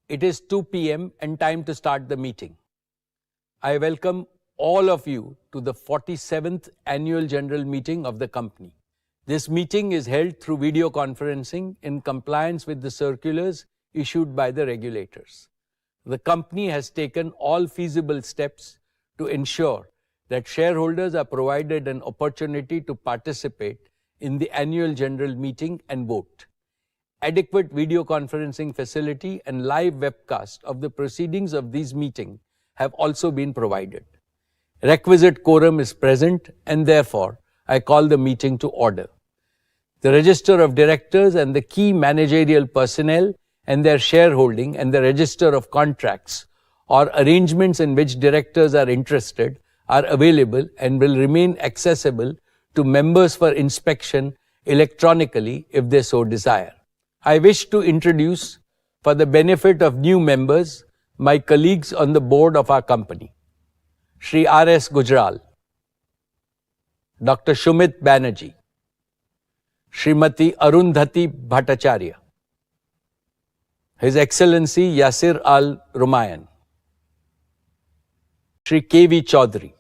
It is 2 p.m. and time to start the meeting. I welcome all of you to the 47th Annual General Meeting of the company. This meeting is held through video conferencing in compliance with the circulars issued by the regulators. The company has taken all feasible steps to ensure that shareholders are provided an opportunity to participate in the Annual General Meeting and vote. Adequate video conferencing facility and live webcast of the proceedings of these meetings have also been provided. Requisite quorum is present and therefore I call the meeting to order. The register of directors and the key managerial personnel and their shareholding and the register of contracts or arrangements in which directors are interested are available and will remain accessible to members for inspection electronically if they so desire. I wish to introduce, for the benefit of new members, my colleagues on the board of our company. Shri R.S. Gujral, Dr. Shumit Banerjee, Srimati Arundhati Bhattacharya, His Excellency Yasir Al-Rumayyan, Shri K.V. Chaudhary,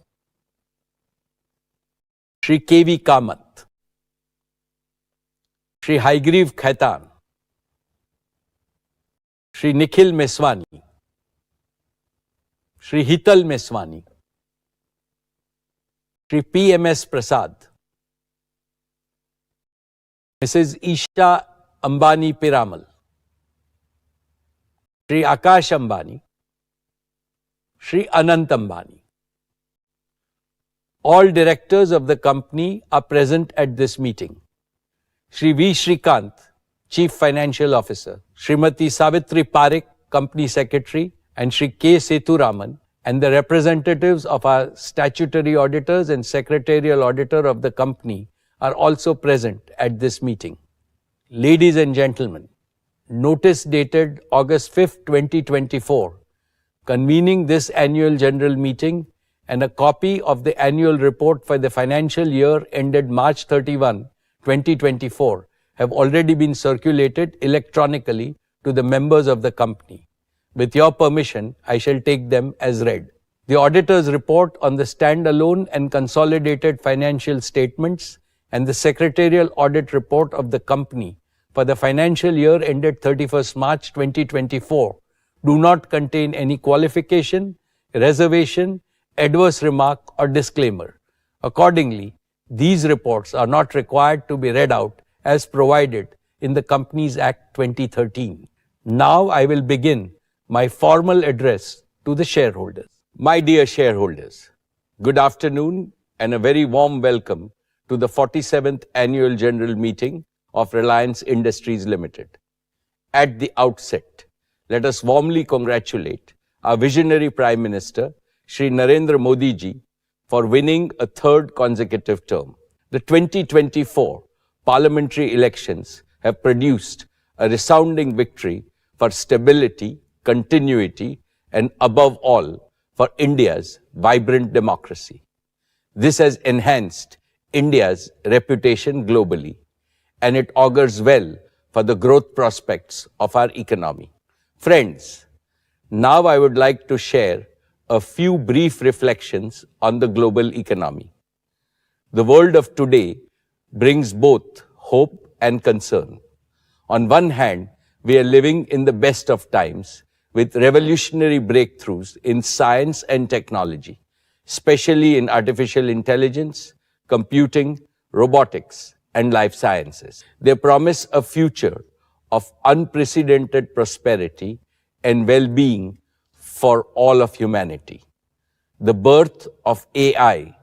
Shri K.V. Kamath, Shri Haigriv Khaitan, Shri Nikhil Meswani, Shri Hital Meswani, Shri P.M.S. Prasad, Mrs. Isha Ambani Piramal, Shri Akash Ambani, Shri Anant Ambani. All directors of the company are present at this meeting. Shri V. Shrikant, Chief Financial Officer, Srimati Savitri Parekh, Company Secretary, and Shri K. Sethuraman, and the representatives of our statutory auditors and secretarial auditor of the company are also present at this meeting. Ladies and gentlemen, notice dated August 5, 2024, convening this annual general meeting and a copy of the annual report for the financial year ended March 31, 2024 have already been circulated electronically to the members of the company. With your permission, I shall take them as read. The auditor's report on the standalone and consolidated financial statements and the secretarial audit report of the company for the financial year ended 31st March 2024 do not contain any qualification, reservation, adverse remark or disclaimer. Accordingly, these reports are not required to be read out as provided in the Companies Act 2013. Now I will begin my formal address to the shareholders. My dear shareholders, good afternoon and a very warm welcome to the 47th Annual General Meeting of Reliance Industries Limited. At the outset, let us warmly congratulate our visionary Prime Minister, Shri Narendra Modi ji, for winning a third consecutive term. The 2024 parliamentary elections have produced a resounding victory for stability, continuity, and above all, for India's vibrant democracy. This has enhanced India's reputation globally, and it augurs well for the growth prospects of our economy. Friends, now I would like to share a few brief reflections on the global economy. The world of today brings both hope and concern. On one hand, we are living in the best of times with revolutionary breakthroughs in science and technology, especially in artificial intelligence, computing, robotics, and life sciences. They promise a future of unprecedented prosperity and well-being for all of humanity. The birth of AI,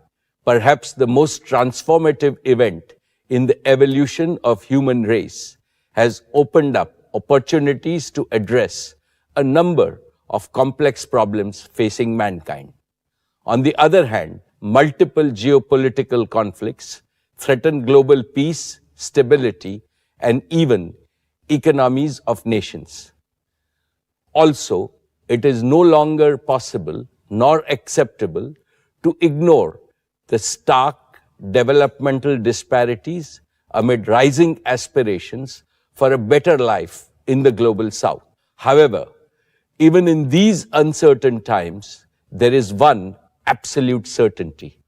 perhaps the most transformative event in the evolution of human race, has opened up opportunities to address a number of complex problems facing mankind. On the other hand, multiple geopolitical conflicts threaten global peace, stability, and even economies of nations. Also, it is no longer possible nor acceptable to ignore the stark developmental disparities amid rising aspirations for a better life in the global south. However, Even in these uncertain times, there is one absolute certainty,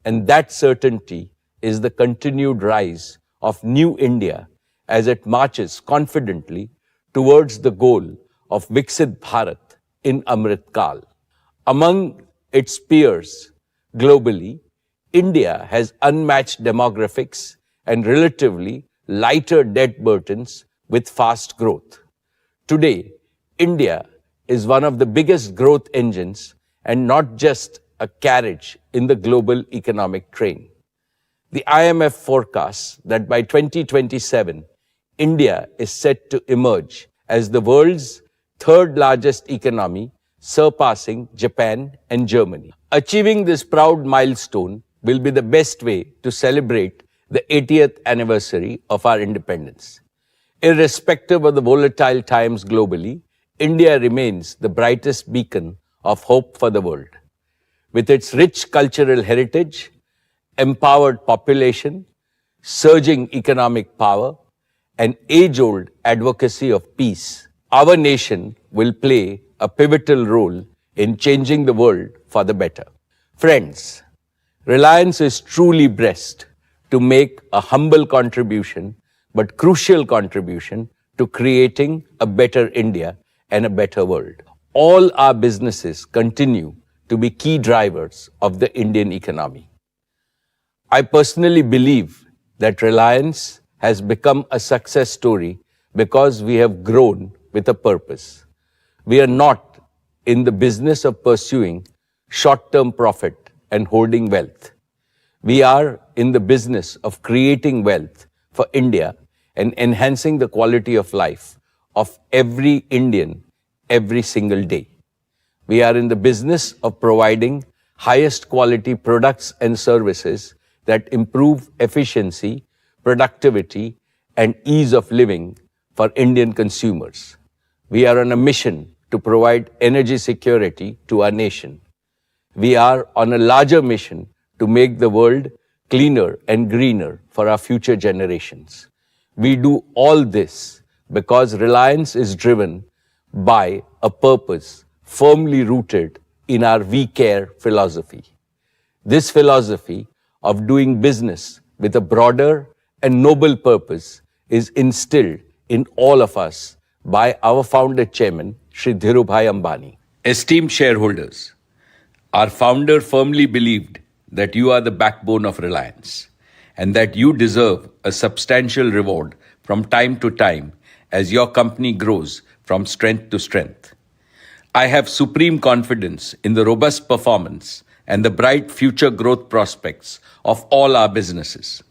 and that certainty is the continued rise of New India as it marches confidently towards the goal of Viksit Bharat in Amrit Kal. Among its peers globally, India has unmatched demographics and relatively lighter debt burdens with fast growth. Today, India is one of the biggest growth engines and not just a carriage in the global economic train. The IMF forecasts that by 2027, India is set to emerge as the world's third largest economy, surpassing Japan and Germany. Achieving this proud milestone will be the best way to celebrate the 80th anniversary of our independence. Irrespective of the volatile times globally, India remains the brightest beacon of hope for the world. With its rich cultural heritage, empowered population, surging economic power, and age-old advocacy of peace, our nation will play a pivotal role in changing the world for the better. Friends, Reliance is truly blessed to make a humble contribution, but crucial contribution to creating a better India and a better world. All our businesses continue to be key drivers of the Indian economy. I personally believe that Reliance has become a success story because we have grown with a purpose. We are not in the business of pursuing short-term profit and hoarding wealth. We are in the business of creating wealth for India and enhancing the quality of life of every Indian every single day. We are in the business of providing highest quality products and services that improve efficiency, productivity, and ease of living for Indian consumers. We are on a mission to provide energy security to our nation. We are on a larger mission to make the world cleaner and greener for our future generations. We do all this because Reliance is driven by a purpose firmly rooted in our We Care philosophy. This philosophy of doing business with a broader and noble purpose is instilled in all of us by our founder chairman, Shri Dhirubhai Ambani. Esteemed shareholders, our founder firmly believed that you are the backbone of Reliance and that you deserve a substantial reward from time to time as your company grows from strength to strength. I have supreme confidence in the robust performance and the bright future growth prospects of all our businesses.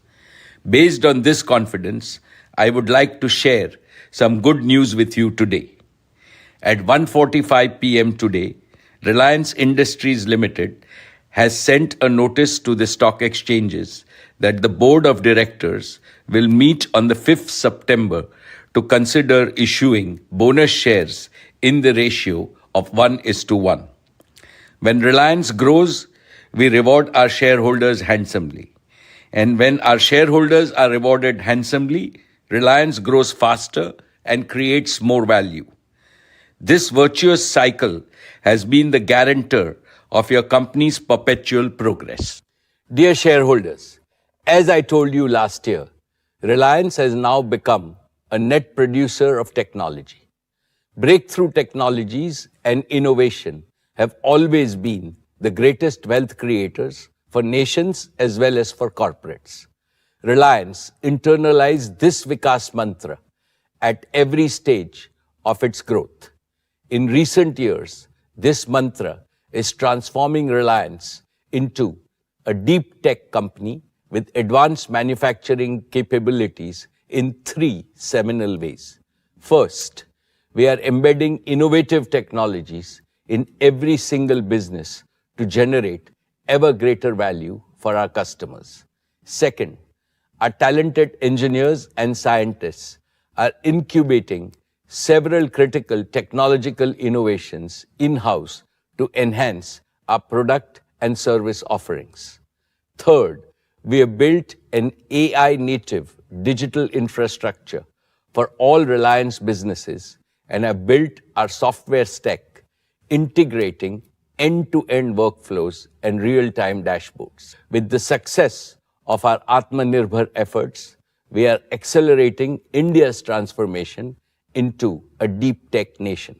Based on this confidence, I would like to share some good news with you today. At 1:45 p.m. today, Reliance Industries Limited has sent a notice to the stock exchanges that the Board of Directors will meet on the 5th September to consider issuing bonus shares in the ratio of 1:1. When Reliance grows, we reward our shareholders handsomely. And when our shareholders are rewarded handsomely, Reliance grows faster and creates more value. This virtuous cycle has been the guarantor of your company's perpetual progress. Dear shareholders, as I told you last year, Reliance has now become a net producer of technology. Breakthrough technologies and innovation have always been the greatest wealth creators for nations as well as for corporates. Reliance internalized this Vikas mantra at every stage of its growth. In recent years, this mantra is transforming Reliance into a deep tech company with advanced manufacturing capabilities in three seminal ways. First, we are embedding innovative technologies in every single business to generate ever greater value for our customers. Second, our talented engineers and scientists are incubating several critical technological innovations in-house to enhance our product and service offerings. Third, we have built an AI-native digital infrastructure for all Reliance businesses and have built our software stack, integrating end-to-end workflows and real-time dashboards. With the success of our Atmanirbhar efforts, we are accelerating India's transformation into a deep tech nation.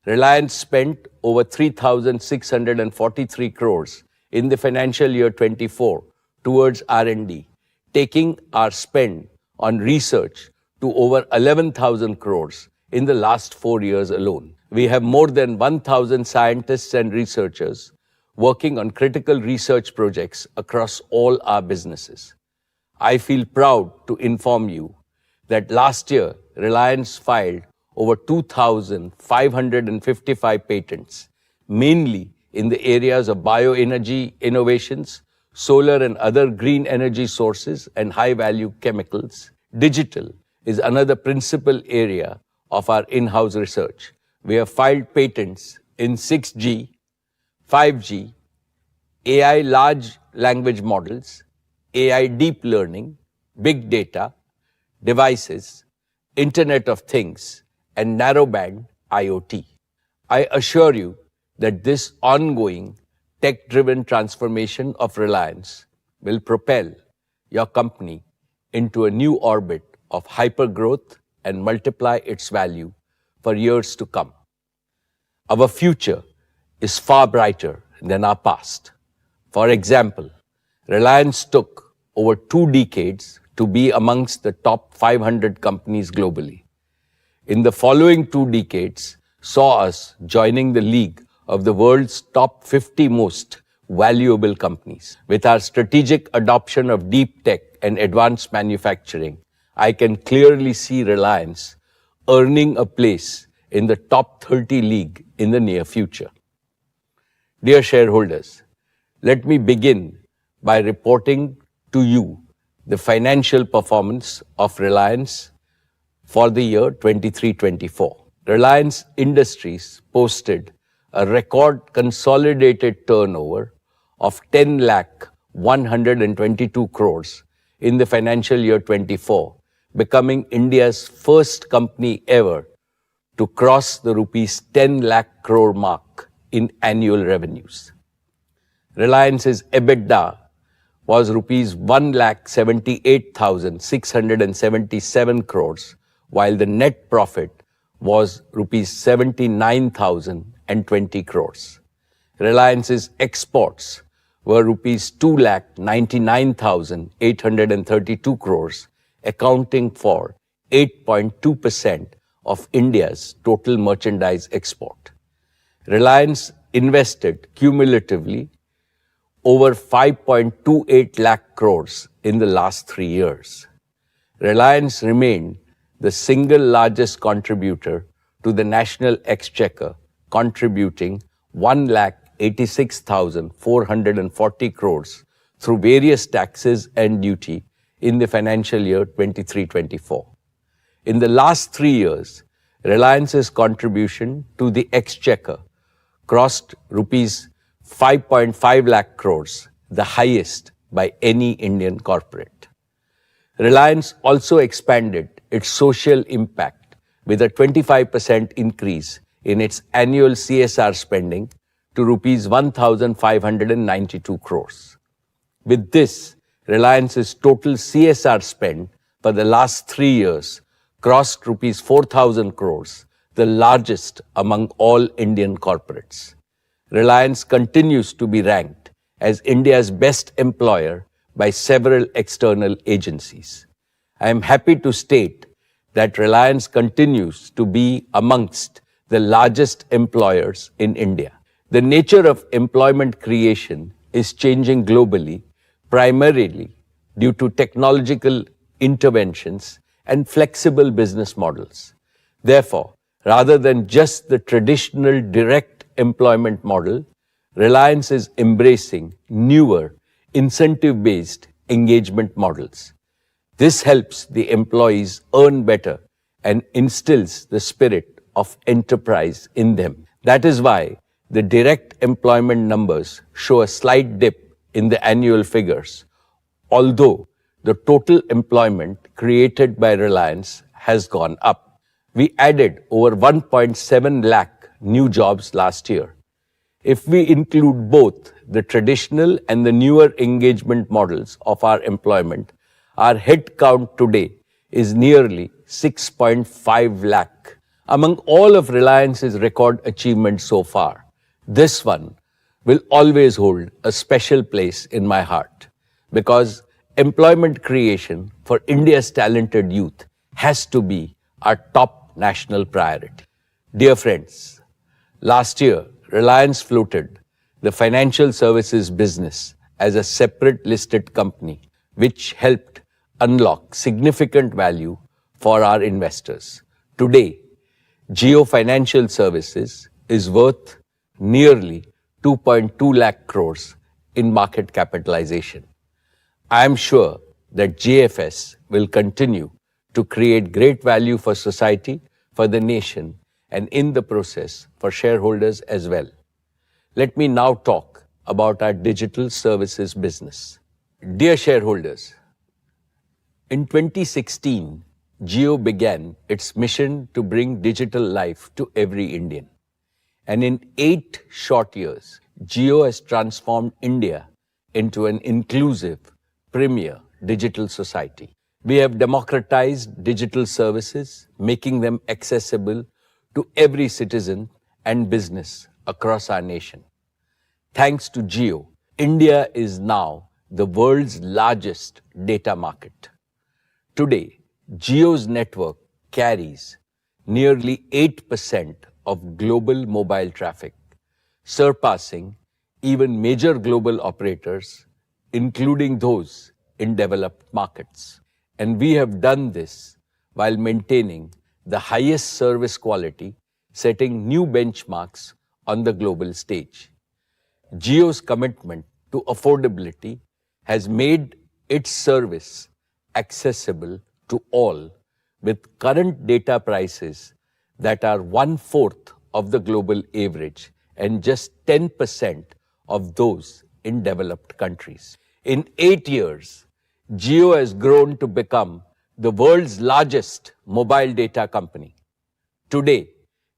Reliance spent over 3,643 crores in the financial year 24 towards R&D, taking our spend on research to over 11,000 crores in the last 4 years alone. We have more than 1,000 scientists and researchers working on critical research projects across all our businesses. I feel proud to inform you that last year, Reliance filed over 2,555 patents, mainly in the areas of bioenergy innovations, solar and other green energy sources, and high-value chemicals. Digital is another principal area of our in-house research. We have filed patents in 6G, 5G, AI large language models, AI deep learning, big data, devices, Internet of Things, and narrowband IoT. I assure you that this ongoing tech-driven transformation of Reliance will propel your company into a new orbit of hypergrowth and multiply its value for years to come. Our future is far brighter than our past. For example, Reliance took over 2 decades to be amongst the top 500 companies globally. In the following 2 decades, saw us joining the league of the world's top 50 most valuable companies. With our strategic adoption of deep tech and advanced manufacturing, I can clearly see Reliance earning a place in the top 30 league in the near future. Dear shareholders, let me begin by reporting to you the financial performance of Reliance for the year 23-24. Reliance Industries posted a record consolidated turnover of 10,122 crores in the financial year 24, becoming India's first company ever to cross the rupees 10 lakh crore mark in annual revenues. Reliance's EBITDA was rupees 1,78,677 crores, while the net profit was rupees 79,020 crores. Reliance's exports were rupees 2,99,832 crores, accounting for 8.2% of India's total merchandise export. Reliance invested cumulatively over 5.28 lakh crores in the last 3 years. Reliance remained the single largest contributor to the national exchequer, contributing 1,86,440 crores through various taxes and duty in the financial year 23-24. In the last 3 years, Reliance's contribution to the exchequer crossed rupees 5.5 lakh crores, the highest by any Indian corporate. Reliance also expanded its social impact with a 25% increase in its annual CSR spending to rupees 1,592 crores. With this, Reliance's total CSR spend for the last 3 years crossed rupees 4,000 crores, the largest among all Indian corporates. Reliance continues to be ranked as India's best employer by several external agencies. I am happy to state that Reliance continues to be amongst the largest employers in India. The nature of employment creation is changing globally, primarily due to technological interventions and flexible business models. Therefore, rather than just the traditional direct employment model, Reliance is embracing newer, incentive-based engagement models. This helps the employees earn better and instills the spirit of enterprise in them. That is why the direct employment numbers show a slight dip in the annual figures, although the total employment created by Reliance has gone up. We added over 1.7 lakh new jobs last year. If we include both the traditional and the newer engagement models of our employment, our headcount today is nearly 6.5 lakh. Among all of Reliance's record achievements so far, this one will always hold a special place in my heart because employment creation for India's talented youth has to be our top national priority. Dear friends, last year, Reliance floated the financial services business as a separate listed company, which helped unlock significant value for our investors. Today, Jio Financial Services is worth nearly 2.2 lakh crores in market capitalization. I am sure that JFS will continue to create great value for society, for the nation, and in the process for shareholders as well. Let me now talk about our digital services business. Dear shareholders, in 2016, Jio began its mission to bring digital life to every Indian. And in 8 short years, Jio has transformed India into an inclusive, premier digital society. We have democratized digital services, making them accessible to every citizen and business across our nation. Thanks to Jio, India is now the world's largest data market. Today, Jio's network carries nearly 8% of global mobile traffic, surpassing even major global operators, including those in developed markets. And we have done this while maintaining the highest service quality, setting new benchmarks on the global stage. Jio's commitment to affordability has made its service accessible to all with current data prices that are 1/4 of the global average and just 10% of those in developed countries. In 8 years, Jio has grown to become the world's largest mobile data company. Today,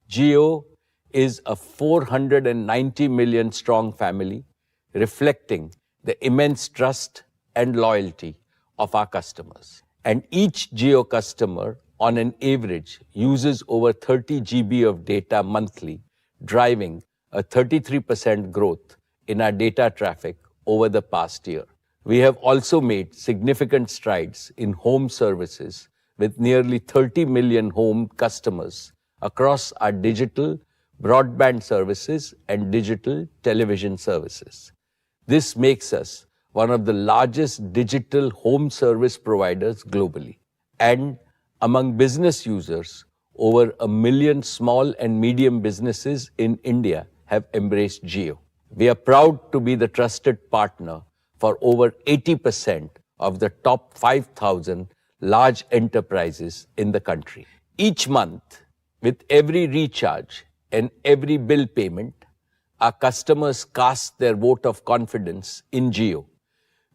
Jio is a 490 million strong family, reflecting the immense trust and loyalty of our customers. And each Jio customer, on an average, uses over 30 GB of data monthly, driving a 33% growth in our data traffic over the past year. We have also made significant strides in home services with nearly 30 million home customers across our digital broadband services and digital television services. This makes us one of the largest digital home service providers globally. And among business users, over 1 million small and medium businesses in India have embraced Jio. We are proud to be the trusted partner for over 80% of the top 5,000 large enterprises in the country. Each month, with every recharge and every bill payment, our customers cast their vote of confidence in Jio,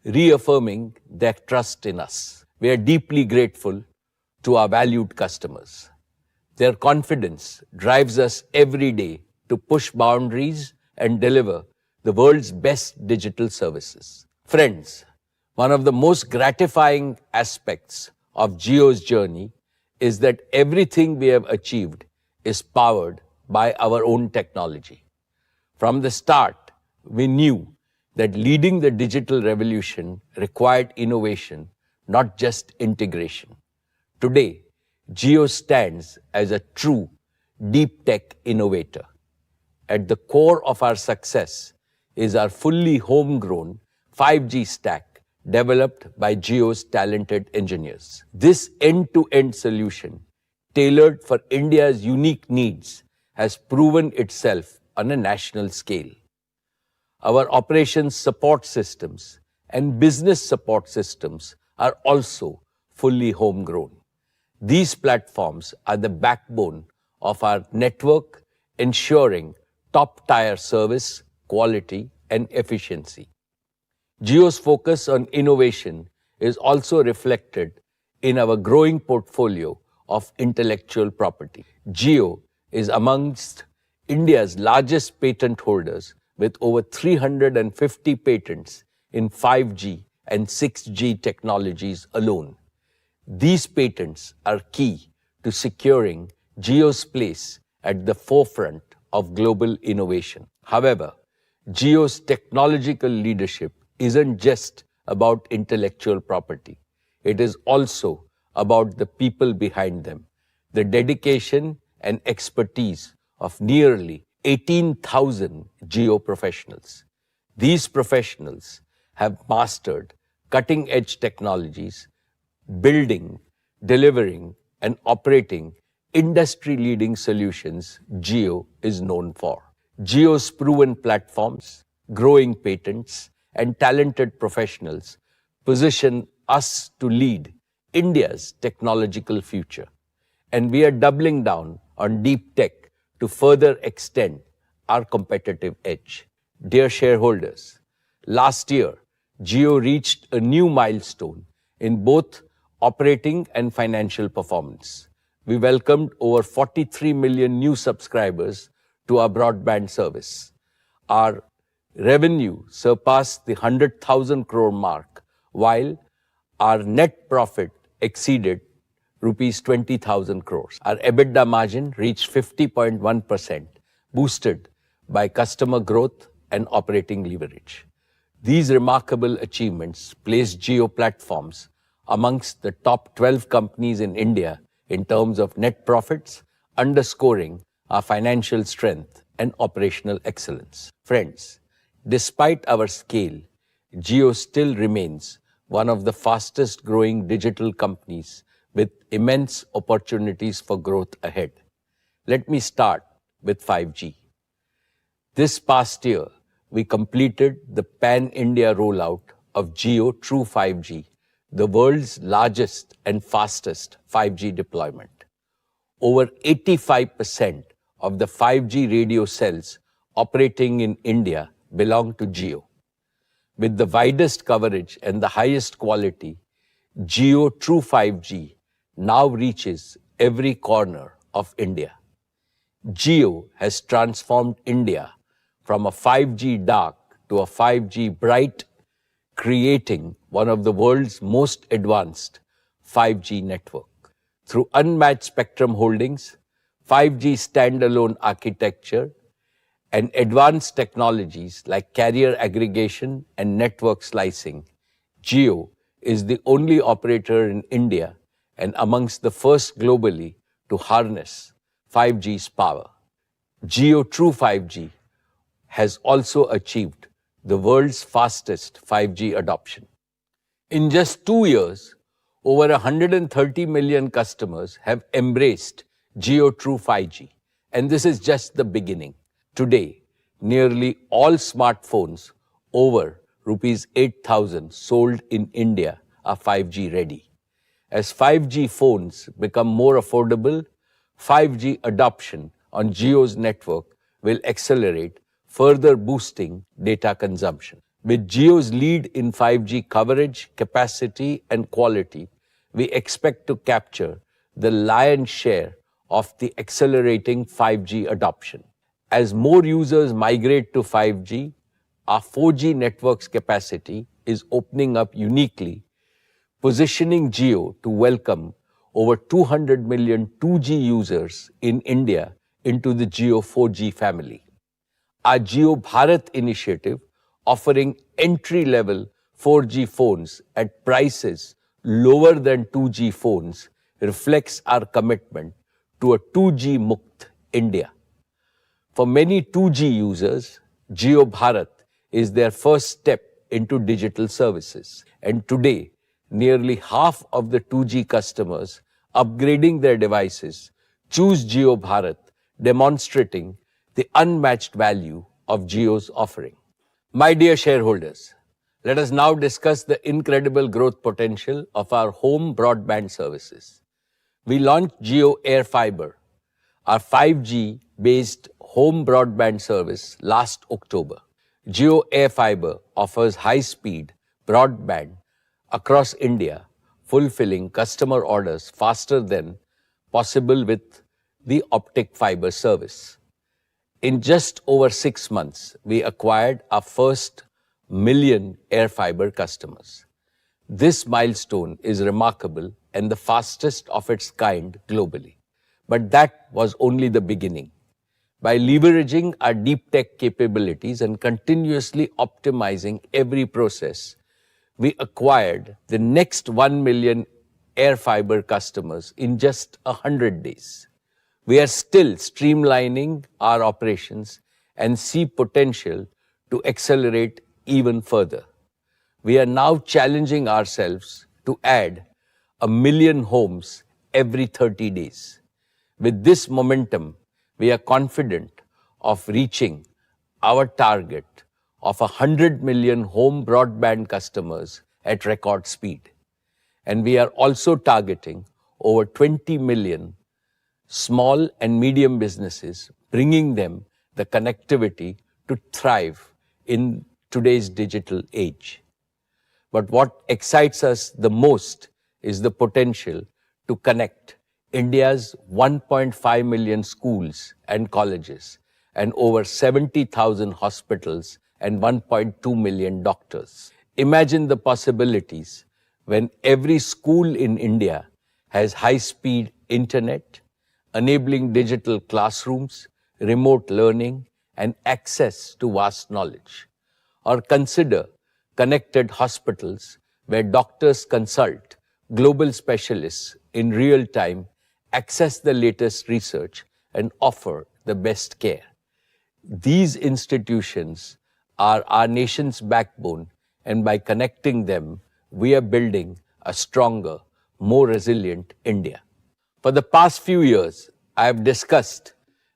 reaffirming their trust in us. We are deeply grateful to our valued customers. Their confidence drives us every day to push boundaries and deliver the world's best digital services. Friends, one of the most gratifying aspects of Jio's journey is that everything we have achieved is powered by our own technology. From the start, we knew that leading the digital revolution required innovation, not just integration. Today, Jio stands as a true deep tech innovator. At the core of our success is our fully homegrown 5G stack developed by Jio's talented engineers. This end-to-end solution, tailored for India's unique needs, has proven itself on a national scale. Our operations support systems and business support systems are also fully homegrown. These platforms are the backbone of our network, ensuring top-tier service, quality, and efficiency. Jio's focus on innovation is also reflected in our growing portfolio of intellectual property. Jio is amongst India's largest patent holders with over 350 patents in 5G and 6G technologies alone. These patents are key to securing Jio's place at the forefront of global innovation. However, Jio's technological leadership isn't just about intellectual property. It is also about the people behind them, the dedication and expertise of nearly 18,000 Jio professionals. These professionals have mastered cutting-edge technologies, building, delivering, and operating industry-leading solutions Jio is known for. Jio's proven platforms, growing patents, and talented professionals position us to lead India's technological future. And we are doubling down on deep tech to further extend our competitive edge. Dear shareholders, last year, Jio reached a new milestone in both operating and financial performance. We welcomed over 43 million new subscribers to our broadband service. Our revenue surpassed the 100,000 crore mark, while our net profit exceeded rupees 20,000 crores. Our EBITDA margin reached 50.1%, boosted by customer growth and operating leverage. These remarkable achievements place Jio Platforms amongst the top 12 companies in India in terms of net profits, underscoring our financial strength and operational excellence. Friends, despite our scale, Jio still remains one of the fastest growing digital companies with immense opportunities for growth ahead. Let me start with 5G. This past year, we completed the pan-India rollout of Jio True 5G, the world's largest and fastest 5G deployment. Over 85% of the 5G radio cells operating in India belong to Jio. With the widest coverage and the highest quality, Jio True 5G now reaches every corner of India. Jio has transformed India from a 5G dark to a 5G bright, creating one of the world's most advanced 5G network. Through unmatched spectrum holdings, 5G standalone architecture, and advanced technologies like carrier aggregation and network slicing, Jio is the only operator in India and amongst the first globally to harness 5G's power. Jio True 5G has also achieved the world's fastest 5G adoption. In just 2 years, over 130 million customers have embraced Jio True 5G, and this is just the beginning. Today, nearly all smartphones over rupees 8,000 sold in India are 5G ready. As 5G phones become more affordable, 5G adoption on Jio's network will accelerate, further boosting data consumption. With Jio's lead in 5G coverage, capacity, and quality, we expect to capture the lion's share of the accelerating 5G adoption. As more users migrate to 5G, our 4G network's capacity is opening up uniquely, positioning Jio to welcome over 200 million 2G users in India into the Jio 4G family. Our Jio Bharat initiative, offering entry-level 4G phones at prices lower than 2G phones, reflects our commitment to a 2G Mukt India. For many 2G users, Jio Bharat is their first step into digital services. And today, nearly half of the 2G customers upgrading their devices choose Jio Bharat, demonstrating the unmatched value of Jio's offering. My dear shareholders, let us now discuss the incredible growth potential of our home broadband services. We launched Jio Air Fiber, our 5G-based home broadband service, last October. Jio Air Fiber offers high-speed broadband across India, fulfilling customer orders faster than possible with the optic fiber service. In just over 6 months, we acquired our first million air fiber customers. This milestone is remarkable and the fastest of its kind globally. But that was only the beginning. By leveraging our deep tech capabilities and continuously optimizing every process, we acquired the next 1 million air fiber customers in just 100 days. We are still streamlining our operations and see potential to accelerate even further. We are now challenging ourselves to add 1 million homes every 30 days. With this momentum, we are confident of reaching our target of 100 million home broadband customers at record speed. And we are also targeting over 20 million small and medium businesses, bringing them the connectivity to thrive in today's digital age. But what excites us the most is the potential to connect India's 1.5 million schools and colleges and over 70,000 hospitals and 1.2 million doctors. Imagine the possibilities when every school in India has high-speed internet, enabling digital classrooms, remote learning, and access to vast knowledge. Or consider connected hospitals where doctors consult global specialists in real time, access the latest research, and offer the best care. These institutions are our nation's backbone, and by connecting them, we are building a stronger, more resilient India. For the past few years, I have discussed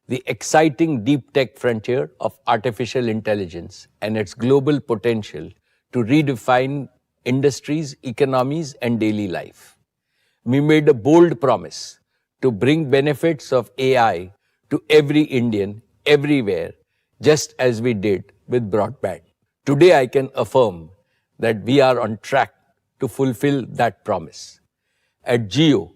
the exciting deep tech frontier of artificial intelligence and its global potential to redefine industries, economies, and daily life. We made a bold promise to bring benefits of AI to every Indian, everywhere, just as we did with broadband. Today, I can affirm that we are on track to fulfill that promise. At Jio,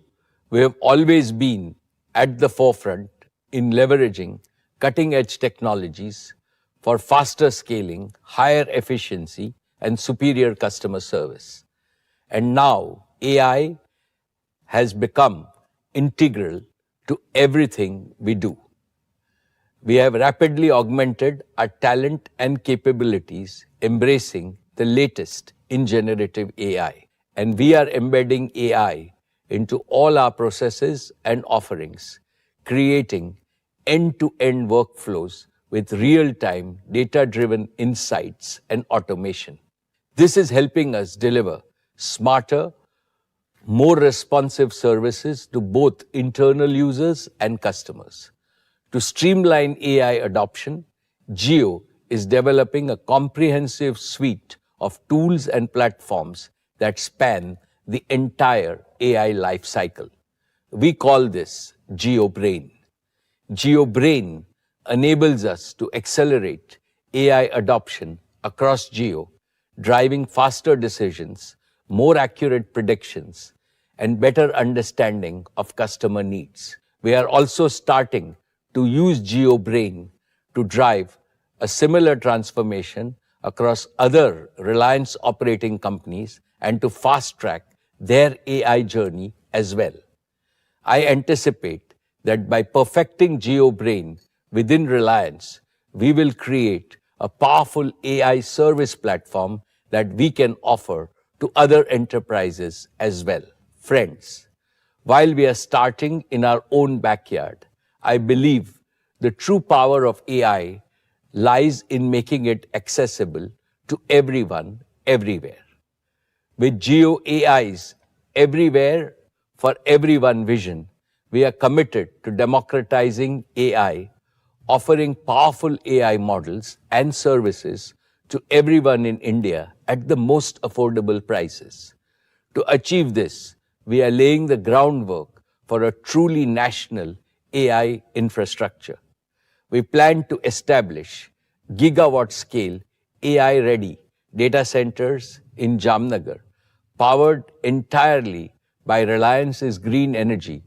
we have always been at the forefront in leveraging cutting-edge technologies for faster scaling, higher efficiency, and superior customer service. And now, AI has become integral to everything we do. We have rapidly augmented our talent and capabilities, embracing the latest in generative AI. And we are embedding AI into all our processes and offerings, creating end-to-end workflows with real-time, data-driven insights and automation. This is helping us deliver smarter, more responsive services to both internal users and customers. To streamline AI adoption, Jio is developing a comprehensive suite of tools and platforms that span the entire AI lifecycle. We call this Jio Brain. Jio Brain enables us to accelerate AI adoption across Jio, driving faster decisions, more accurate predictions, and better understanding of customer needs. We are also starting to use Jio Brain to drive a similar transformation across other Reliance operating companies and to fast-track their AI journey as well. I anticipate that by perfecting Jio Brain within Reliance, we will create a powerful AI service platform that we can offer to other enterprises as well. Friends, while we are starting in our own backyard, I believe the true power of AI lies in making it accessible to everyone, everywhere. With Jio AI's everywhere for everyone vision, we are committed to democratizing AI, offering powerful AI models and services to everyone in India at the most affordable prices. To achieve this, we are laying the groundwork for a truly national AI infrastructure. We plan to establish gigawatt-scale AI-ready data centers in Jamnagar, powered entirely by Reliance's green energy,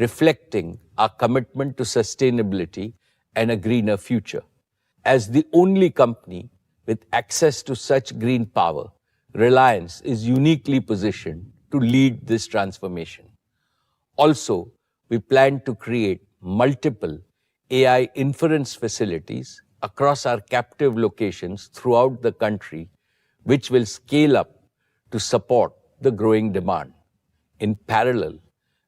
reflecting our commitment to sustainability and a greener future. As the only company with access to such green power, Reliance is uniquely positioned to lead this transformation. Also, we plan to create multiple AI inference facilities across our captive locations throughout the country, which will scale up to support the growing demand. In parallel,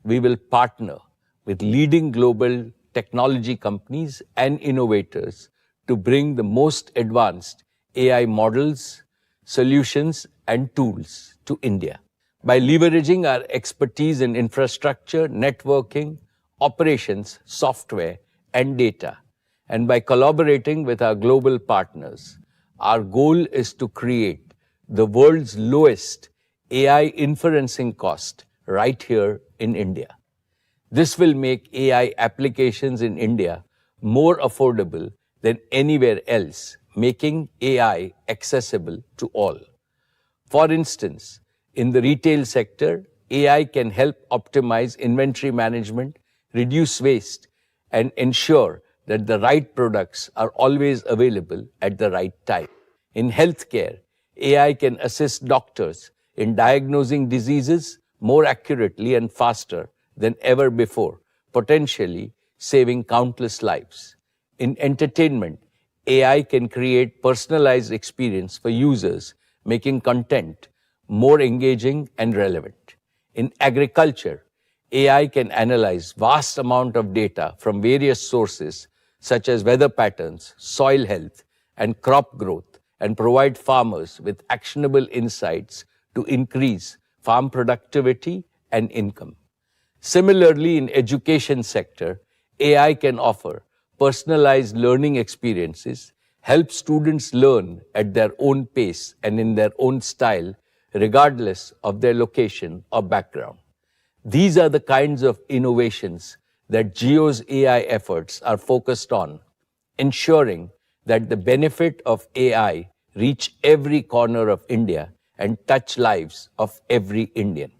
we will partner with leading global technology companies and innovators to bring the most advanced AI models, solutions, and tools to India. By leveraging our expertise in infrastructure, networking, operations, software, and data, and by collaborating with our global partners, our goal is to create the world's lowest AI inferencing cost right here in India. This will make AI applications in India more affordable than anywhere else, making AI accessible to all. For instance, in the retail sector, AI can help optimize inventory management, reduce waste, and ensure that the right products are always available at the right time. In healthcare, AI can assist doctors in diagnosing diseases more accurately and faster than ever before, potentially saving countless lives. In entertainment, AI can create personalized experience for users, making content more engaging and relevant. In agriculture, AI can analyze vast amount of data from various sources such as weather patterns, soil health, and crop growth, and provide farmers with actionable insights to increase farm productivity and income. Similarly, in education sector, AI can offer personalized learning experiences, help students learn at their own pace and in their own style, regardless of their location or background. These are the kinds of innovations that Jio's AI efforts are focused on, ensuring that the benefit of AI reach every corner of India and touch lives of every Indian.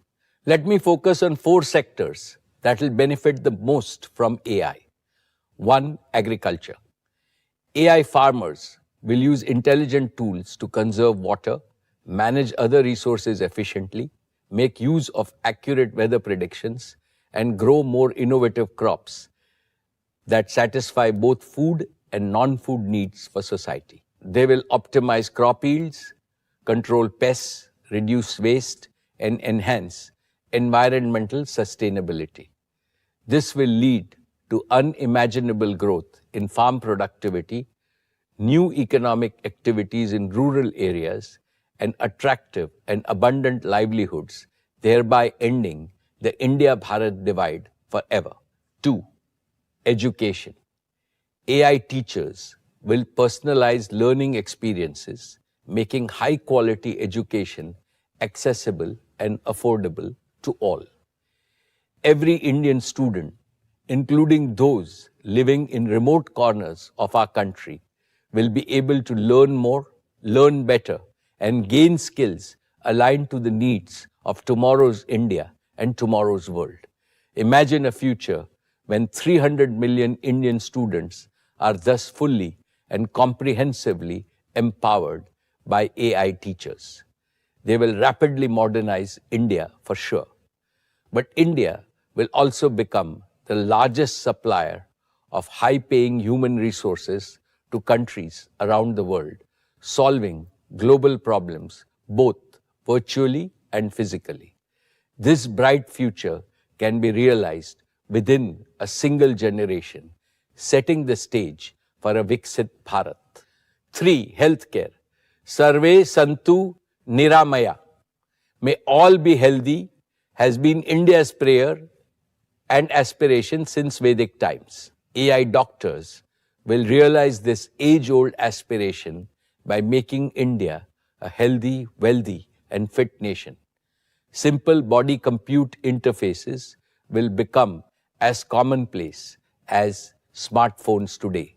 Let me focus on 4 sectors that will benefit the most from AI. 1. Agriculture. AI farmers will use intelligent tools to conserve water, manage other resources efficiently, make use of accurate weather predictions, and grow more innovative crops that satisfy both food and non-food needs for society. They will optimize crop yields, control pests, reduce waste, and enhance environmental sustainability. This will lead to unimaginable growth in farm productivity, new economic activities in rural areas, and attractive and abundant livelihoods, thereby ending the India-Bharat divide forever. 2. Education. AI teachers will personalize learning experiences, making high-quality education accessible and affordable to all. Every Indian student, including those living in remote corners of our country, will be able to learn more, learn better, and gain skills aligned to the needs of tomorrow's India and tomorrow's world. Imagine a future when 300 million Indian students are thus fully and comprehensively empowered by AI teachers. They will rapidly modernize India for sure. But India will also become the largest supplier of high-paying human resources to countries around the world, solving global problems both virtually and physically. This bright future can be realized within a single generation, setting the stage for a Viksit Bharat. 3. Healthcare. Sarve Santu Niramaya. May all be healthy has been India's prayer and aspiration since Vedic times. AI doctors will realize this age-old aspiration by making India a healthy, wealthy, and fit nation. Simple body-compute interfaces will become as commonplace as smartphones today.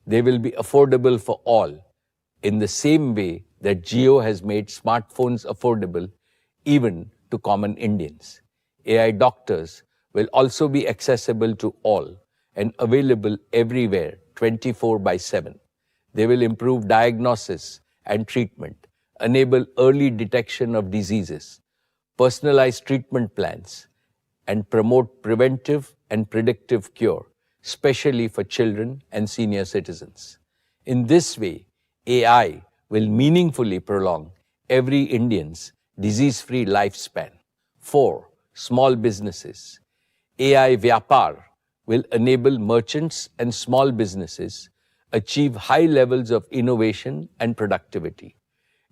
They will be affordable for all in the same way that Jio has made smartphones affordable even to common Indians. AI doctors will also be accessible to all and available everywhere 24/7. They will improve diagnosis and treatment, enable early detection of diseases, personalize treatment plans, and promote preventive and predictive cure, especially for children and senior citizens. In this way, AI will meaningfully prolong every Indian's disease-free lifespan. 4. Small businesses. AI Vyapar will enable merchants and small businesses achieve high levels of innovation and productivity.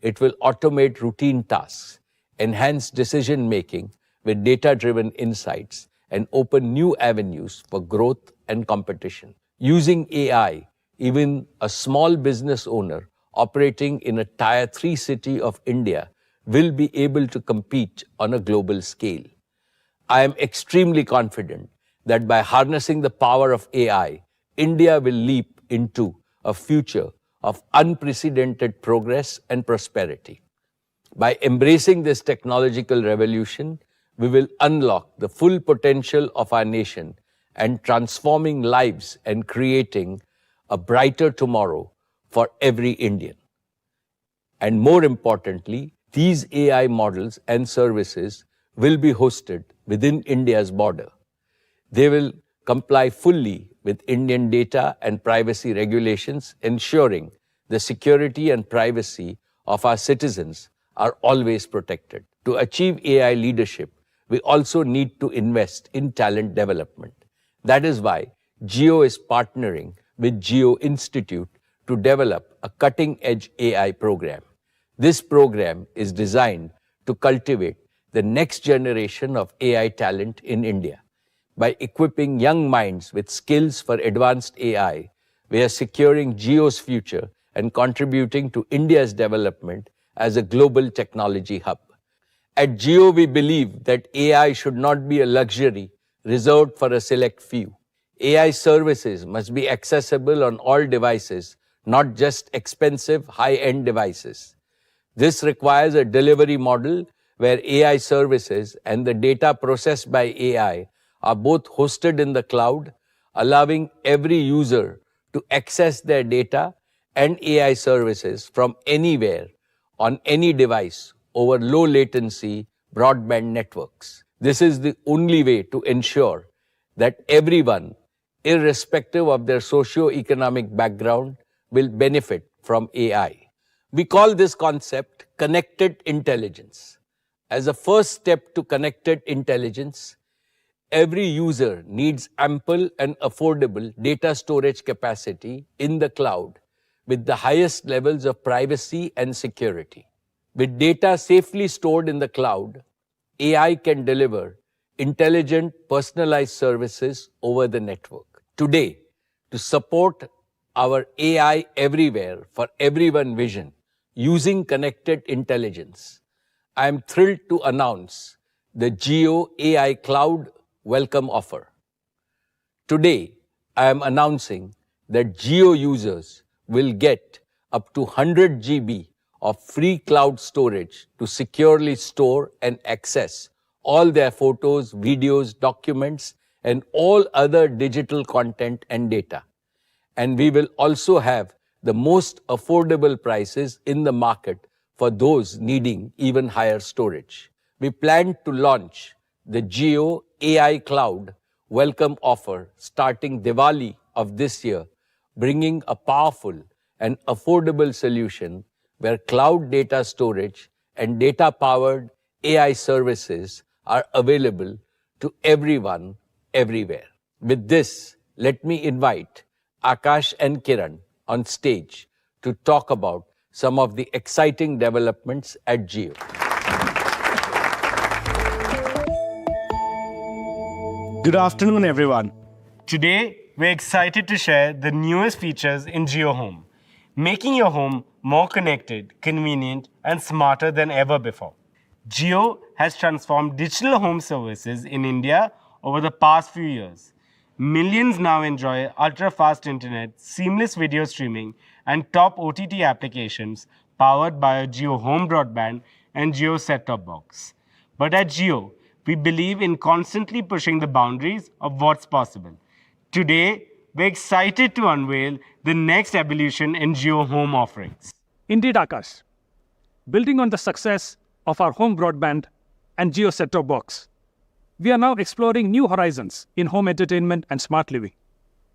It will automate routine tasks, enhance decision-making with data-driven insights, and open new avenues for growth and competition. Using AI, even a small business owner operating in a Tier 3 city of India will be able to compete on a global scale. I am extremely confident that by harnessing the power of AI, India will leap into a future of unprecedented progress and prosperity. By embracing this technological revolution, we will unlock the full potential of our nation and transforming lives and creating a brighter tomorrow for every Indian. And more importantly, these AI models and services will be hosted within India's border. They will comply fully with Indian data and privacy regulations, ensuring the security and privacy of our citizens are always protected. To achieve AI leadership, we also need to invest in talent development. That is why Jio is partnering with Jio Institute to develop a cutting-edge AI program. This program is designed to cultivate the next generation of AI talent in India. By equipping young minds with skills for advanced AI, we are securing Jio's future and contributing to India's development as a global technology hub. At Jio, we believe that AI should not be a luxury reserved for a select few. AI services must be accessible on all devices, not just expensive, high-end devices. This requires a delivery model where AI services and the data processed by AI are both hosted in the cloud, allowing every user to access their data and AI services from anywhere on any device over low latency broadband networks. This is the only way to ensure that everyone, irrespective of their socio-economic background, will benefit from AI. We call this concept connected intelligence. As a first step to connected intelligence, every user needs ample and affordable data storage capacity in the cloud with the highest levels of privacy and security. With data safely stored in the cloud, AI can deliver intelligent, personalized services over the network. Today, to support our AI everywhere for everyone vision using connected intelligence, I am thrilled to announce the Jio AI Cloud Welcome Offer. Today, I am announcing that Jio users will get up to 100 GB of free cloud storage to securely store and access all their photos, videos, documents, and all other digital content and data. And we will also have the most affordable prices in the market for those needing even higher storage. We plan to launch the Jio AI Cloud Welcome Offer starting Diwali of this year, bringing a powerful and affordable solution where cloud data storage and data-powered AI services are available to everyone, everywhere. With this, let me invite Akash and Kiran on stage to talk about some of the exciting developments at Jio. Good afternoon, everyone. Today, we're excited to share the newest features in Jio Home, making your home more connected, convenient, and smarter than ever before. Jio has transformed digital home services in India over the past few years. Millions now enjoy ultra-fast internet, seamless video streaming, and top OTT applications powered by a Jio Home Broadband and Jio Set-Top Box. But at Jio, we believe in constantly pushing the boundaries of what's possible. Today, we're excited to unveil the next evolution in Jio Home offerings. Indeed, Akash. Building on the success of our home broadband and Jio set-top box, we are now exploring new horizons in home entertainment and smart living.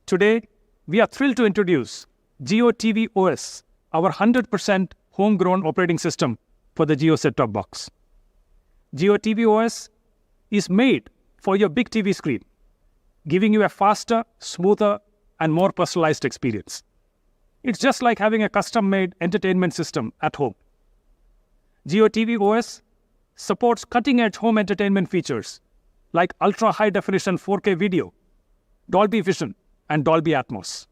Today, we are thrilled to introduce Jio TV OS, our 100% homegrown operating system for the Jio set-top box. Jio TV OS is made for your big TV screen, giving you a faster, smoother, and more personalized experience. It's just like having a custom-made entertainment system at home. Jio TV OS supports cutting-edge home entertainment features like ultra-high-definition 4K video, Dolby Vision, and Dolby Atmos.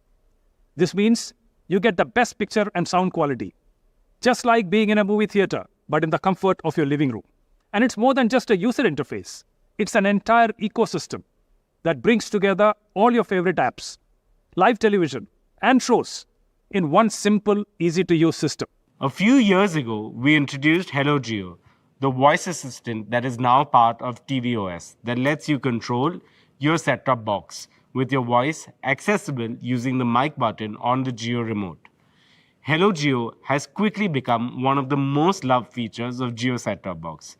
This means you get the best picture and sound quality, just like being in a movie theater, but in the comfort of your living room. And it's more than just a user interface. It's an entire ecosystem that brings together all your favorite apps, live television, and shows in one simple, easy-to-use system. A few years ago, we introduced Hello Jio, the voice assistant that is now part of tvOS that lets you control your set-top box with your voice accessible using the mic button on the Jio remote. Hello Jio has quickly become one of the most loved features of Jio set-top box.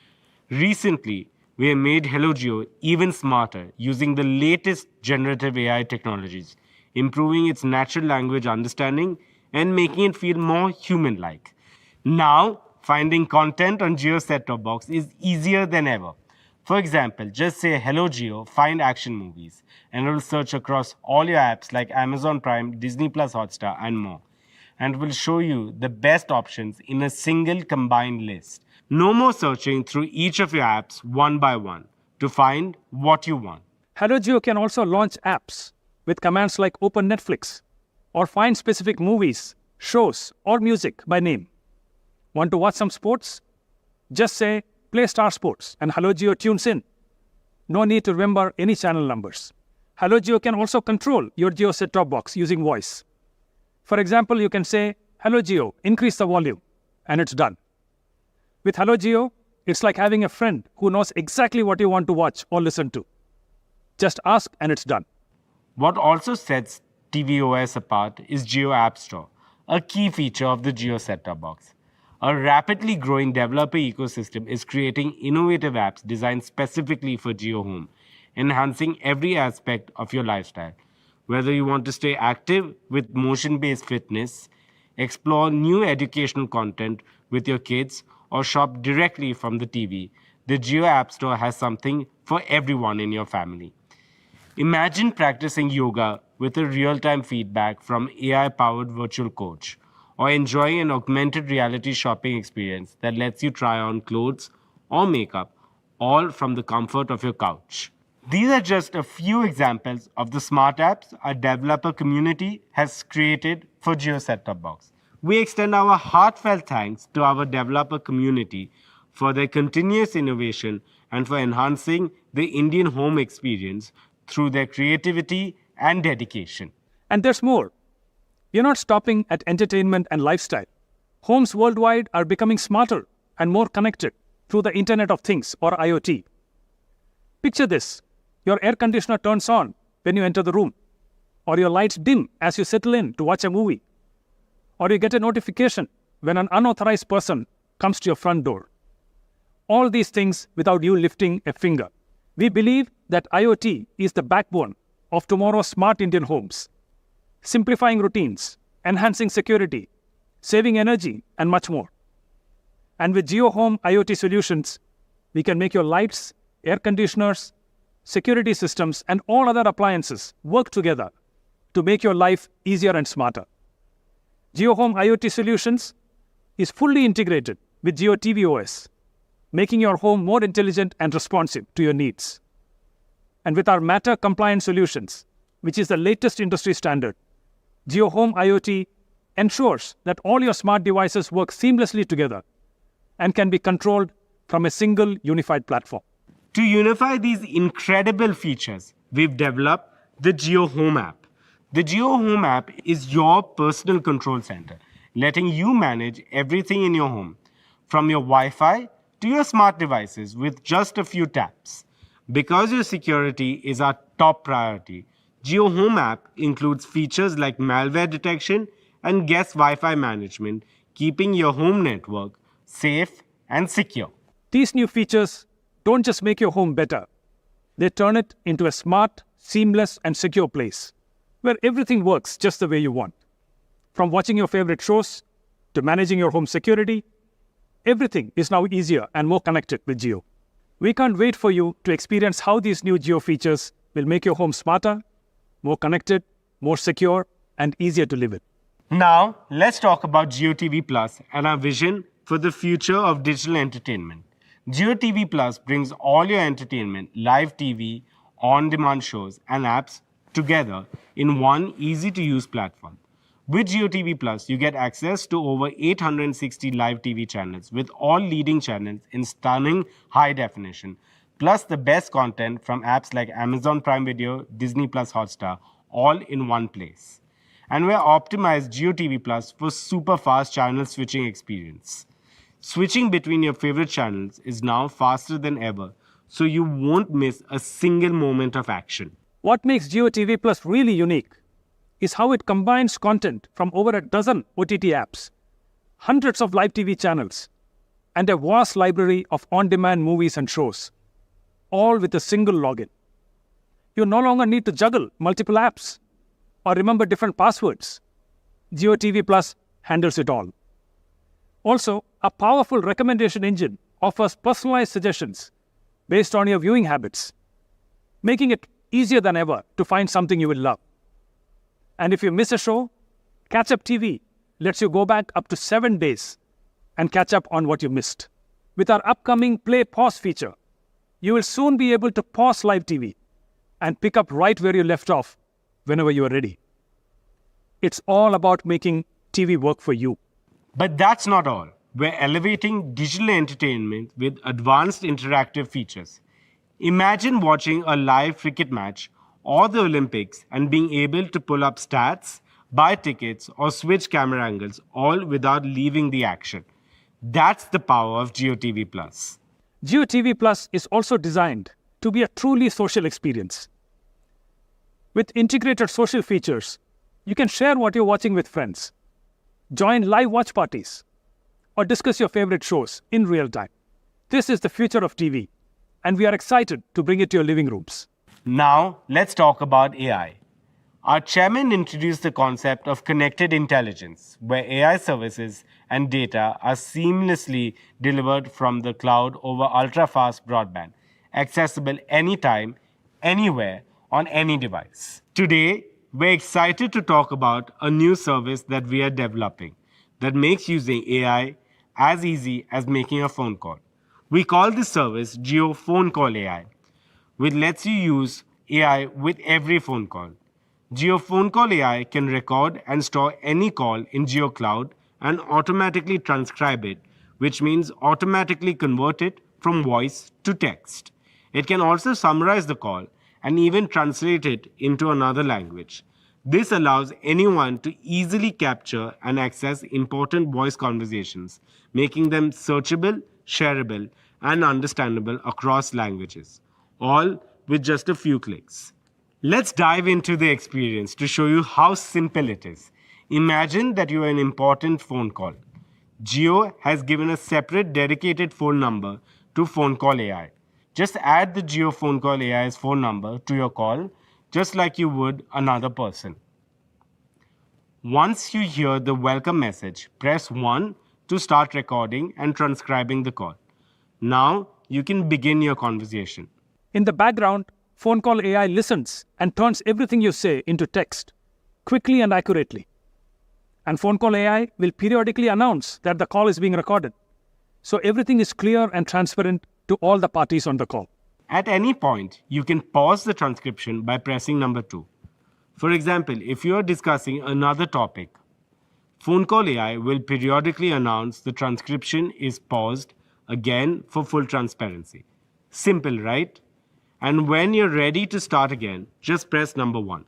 Recently, we have made Hello Jio even smarter using the latest generative AI technologies, improving its natural language understanding and making it feel more human-like. Now, finding content on Jio set-top box is easier than ever. For example, just say Hello Jio, find action movies, and it will search across all your apps like Amazon Prime, Disney Plus Hotstar, and more. And will show you the best options in a single combined list. No more searching through each of your apps one by one to find what you want. Hello Jio can also launch apps with commands like open Netflix or find specific movies, shows, or music by name. Want to watch some sports? Just say, play Star Sports, and Hello Jio tunes in. No need to remember any channel numbers. Hello Jio can also control your Jio set-top box using voice. For example, you can say, Hello Jio, increase the volume, and it's done. With Hello Jio, it's like having a friend who knows exactly what you want to watch or listen to. Just ask and it's done. What also sets tvOS apart is Jio App Store, a key feature of the Jio set-top box. A rapidly growing developer ecosystem is creating innovative apps designed specifically for Jio Home, enhancing every aspect of your lifestyle. Whether you want to stay active with motion-based fitness, explore new educational content with your kids, or shop directly from the TV, the Jio App Store has something for everyone in your family. Imagine practicing yoga with a real-time feedback from AI-powered virtual coach, or enjoying an augmented reality shopping experience that lets you try on clothes or makeup, all from the comfort of your couch. These are just a few examples of the smart apps our developer community has created for Jio set-top box. We extend our heartfelt thanks to our developer community for their continuous innovation and for enhancing the Indian home experience through their creativity and dedication. And there's more. We're not stopping at entertainment and lifestyle. Homes worldwide are becoming smarter and more connected through the Internet of Things or IoT. Picture this. Your air conditioner turns on when you enter the room, or your lights dim as you settle in to watch a movie, or you get a notification when an unauthorized person comes to your front door. All these things without you lifting a finger. We believe that IoT is the backbone of tomorrow's smart Indian homes, simplifying routines, enhancing security, saving energy, and much more. And with Jio Home IoT solutions, we can make your lights, air conditioners, security systems, and all other appliances work together to make your life easier and smarter. Jio Home IoT Solutions is fully integrated with Jio TV OS, making your home more intelligent and responsive to your needs. And with our Matter compliant solutions, which is the latest industry standard, Jio Home IoT ensures that all your smart devices work seamlessly together and can be controlled from a single unified platform. To unify these incredible features, we've developed the Jio Home app. The Jio Home app is your personal control center, letting you manage everything in your home, from your Wi-Fi to your smart devices with just a few taps. Because your security is our top priority, Jio Home app includes features like malware detection and guest Wi-Fi management, keeping your home network safe and secure. These new features don't just make your home better, they turn it into a smart, seamless, and secure place where everything works just the way you want. From watching your favorite shows to managing your home security, everything is now easier and more connected with Jio. We can't wait for you to experience how these new Jio features will make your home smarter, more connected, more secure, and easier to live in. Now, let's talk about Jio TV Plus and our vision for the future of digital entertainment. Jio TV Plus brings all your entertainment, live TV, on-demand shows, and apps together in one easy-to-use platform. With Jio TV Plus, you get access to over 860 live TV channels with all leading channels in stunning high definition, plus the best content from apps like Amazon Prime Video, Disney Plus Hotstar, all in one place. And we're optimized Jio TV Plus for super fast channel switching experience. Switching between your favorite channels is now faster than ever, so you won't miss a single moment of action. What makes Jio TV Plus really unique is how it combines content from over a dozen OTT apps, hundreds of live TV channels, and a vast library of on-demand movies and shows, all with a single login. You no longer need to juggle multiple apps or remember different passwords. Jio TV Plus handles it all. Also, a powerful recommendation engine offers personalized suggestions based on your viewing habits, making it easier than ever to find something you will love. And if you miss a show, Catch Up TV lets you go back up to 7 days and catch up on what you missed. With our upcoming Play Pause feature, you will soon be able to pause live TV and pick up right where you left off whenever you are ready. It's all about making TV work for you. But that's not all. We're elevating digital entertainment with advanced interactive features. Imagine watching a live cricket match or the Olympics and being able to pull up stats, buy tickets, or switch camera angles all without leaving the action. That's the power of Jio TV Plus. Jio TV Plus is also designed to be a truly social experience. With integrated social features, you can share what you're watching with friends, join live watch parties, or discuss your favorite shows in real time. This is the future of TV, and we are excited to bring it to your living rooms. Now, let's talk about AI. Our chairman introduced the concept of connected intelligence, where AI services and data are seamlessly delivered from the cloud over ultra-fast broadband, accessible anytime, anywhere, on any device. Today, we're excited to talk about a new service that we are developing that makes using AI as easy as making a phone call. We call this service Jio Phone Call AI, which lets you use AI with every phone call. Jio Phone Call AI can record and store any call in Jio Cloud and automatically transcribe it, which means automatically convert it from voice to text. It can also summarize the call and even translate it into another language. This allows anyone to easily capture and access important voice conversations, making them searchable, shareable, and understandable across languages, all with just a few clicks. Let's dive into the experience to show you how simple it is. Imagine that you are an important phone call. Jio has given a separate dedicated phone number to Phone Call AI. Just add the Jio Phone Call AI's phone number to your call, just like you would another person. Once you hear the welcome message, press 1 to start recording and transcribing the call. Now you can begin your conversation. In the background, Phone Call AI listens and turns everything you say into text, quickly and accurately. And Phone Call AI will periodically announce that the call is being recorded, so everything is clear and transparent to all the parties on the call. At any point, you can pause the transcription by pressing number 2. For example, if you are discussing another topic, Phone Call AI will periodically announce the transcription is paused again for full transparency. Simple, right? And when you're ready to start again, just press number 1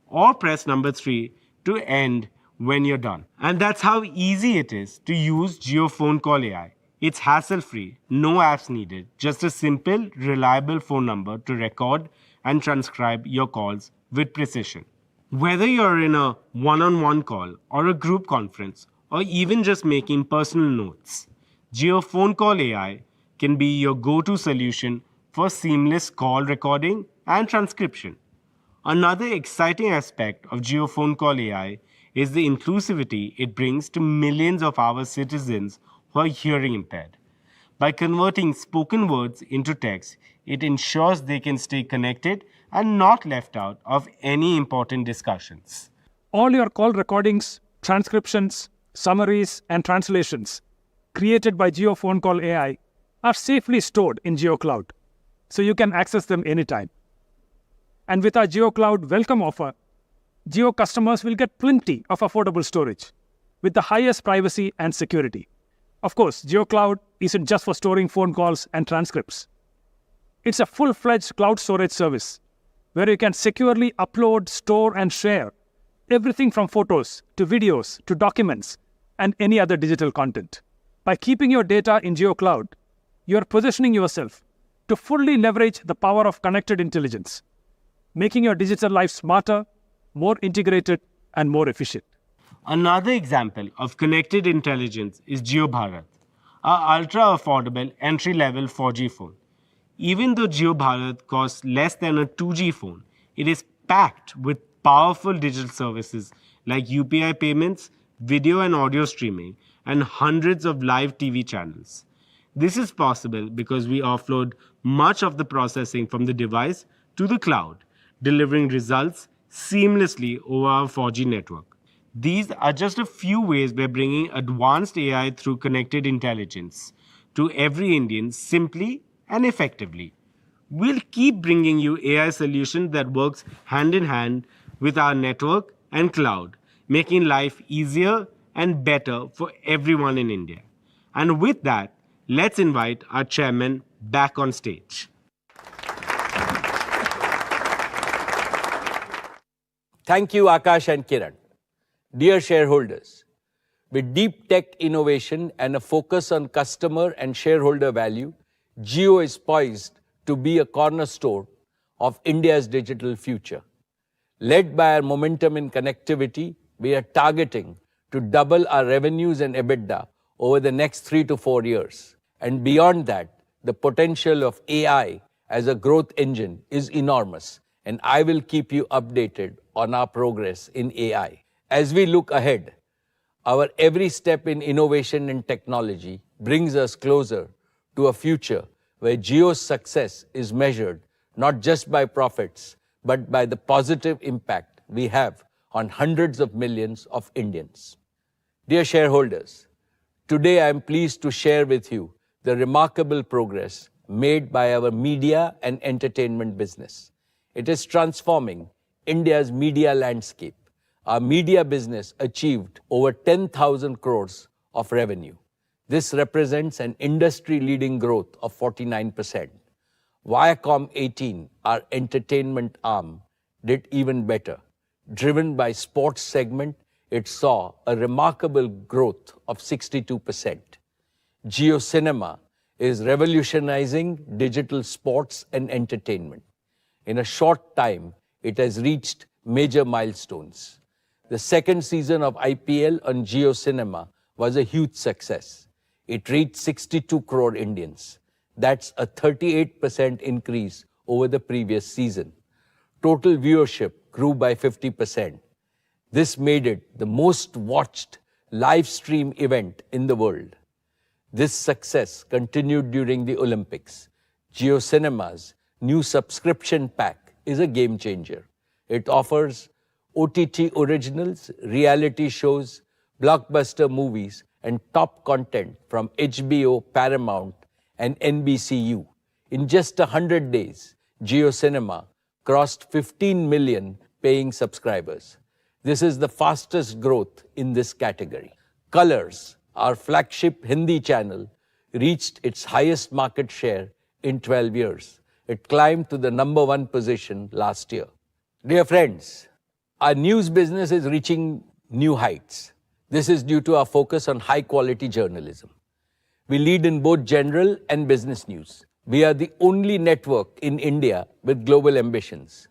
or press number 3 to end when you're done. And that's how easy it is to use Jio Phone Call AI. It's hassle-free, no apps needed, just a simple, reliable phone number to record and transcribe your calls with precision. Whether you're in a one-on-one call or a group conference or even just making personal notes, Jio Phone Call AI can be your go-to solution for seamless call recording and transcription. Another exciting aspect of Jio Phone Call AI is the inclusivity it brings to millions of our citizens who are hearing impaired. By converting spoken words into text, it ensures they can stay connected and not left out of any important discussions. All your call recordings, transcriptions, summaries, and translations created by Jio Phone Call AI are safely stored in Jio Cloud, so you can access them anytime. And with our Jio Cloud welcome offer, Jio customers will get plenty of affordable storage with the highest privacy and security. Of course, Jio Cloud isn't just for storing phone calls and transcripts. It's a full-fledged cloud storage service where you can securely upload, store, and share everything from photos to videos to documents and any other digital content. By keeping your data in Jio Cloud, you are positioning yourself to fully leverage the power of connected intelligence, making your digital life smarter, more integrated, and more efficient. Another example of connected intelligence is Jio Bharat, our ultra-affordable entry-level 4G phone. Even though Jio Bharat costs less than a 2G phone, it is packed with powerful digital services like UPI payments, video and audio streaming, and hundreds of live TV channels. This is possible because we offload much of the processing from the device to the cloud, delivering results seamlessly over our 4G network. These are just a few ways we're bringing advanced AI through connected intelligence to every Indian simply and effectively. We'll keep bringing you AI solutions that works hand in hand with our network and cloud, making life easier and better for everyone in India. And with that, let's invite our chairman back on stage. Thank you, Akash and Kiran. Dear shareholders, with deep tech innovation and a focus on customer and shareholder value, Jio is poised to be a cornerstone of India's digital future. Led by our momentum in connectivity, we are targeting to double our revenues and EBITDA over the next 3 to 4 years. And beyond that, the potential of AI as a growth engine is enormous, and I will keep you updated on our progress in AI. As we look ahead, our every step in innovation and technology brings us closer to a future where Jio's success is measured not just by profits, but by the positive impact we have on hundreds of millions of Indians. Dear shareholders, today I am pleased to share with you the remarkable progress made by our media and entertainment business. It is transforming India's media landscape. Our media business achieved over 10,000 crores of revenue. This represents an industry-leading growth of 49%. Viacom 18, our entertainment arm, did even better. Driven by sports segment, it saw a remarkable growth of 62%. Jio Cinema is revolutionizing digital sports and entertainment. In a short time, it has reached major milestones. The second season of IPL on Jio Cinema was a huge success. It reached 62 crore Indians. That's a 38% increase over the previous season. Total viewership grew by 50%. This made it the most watched live stream event in the world. This success continued during the Olympics. Jio Cinema's new subscription pack is a game changer. It offers OTT originals, reality shows, blockbuster movies, and top content from HBO, Paramount, and NBCU. In just 100 days, Jio Cinema crossed 15 million paying subscribers. This is the fastest growth in this category. Colors, our flagship Hindi channel, reached its highest market share in 12 years. It climbed to the #1 position last year. Dear friends, our news business is reaching new heights. This is due to our focus on high-quality journalism. We lead in both general and business news. We are the only network in India with global ambitions.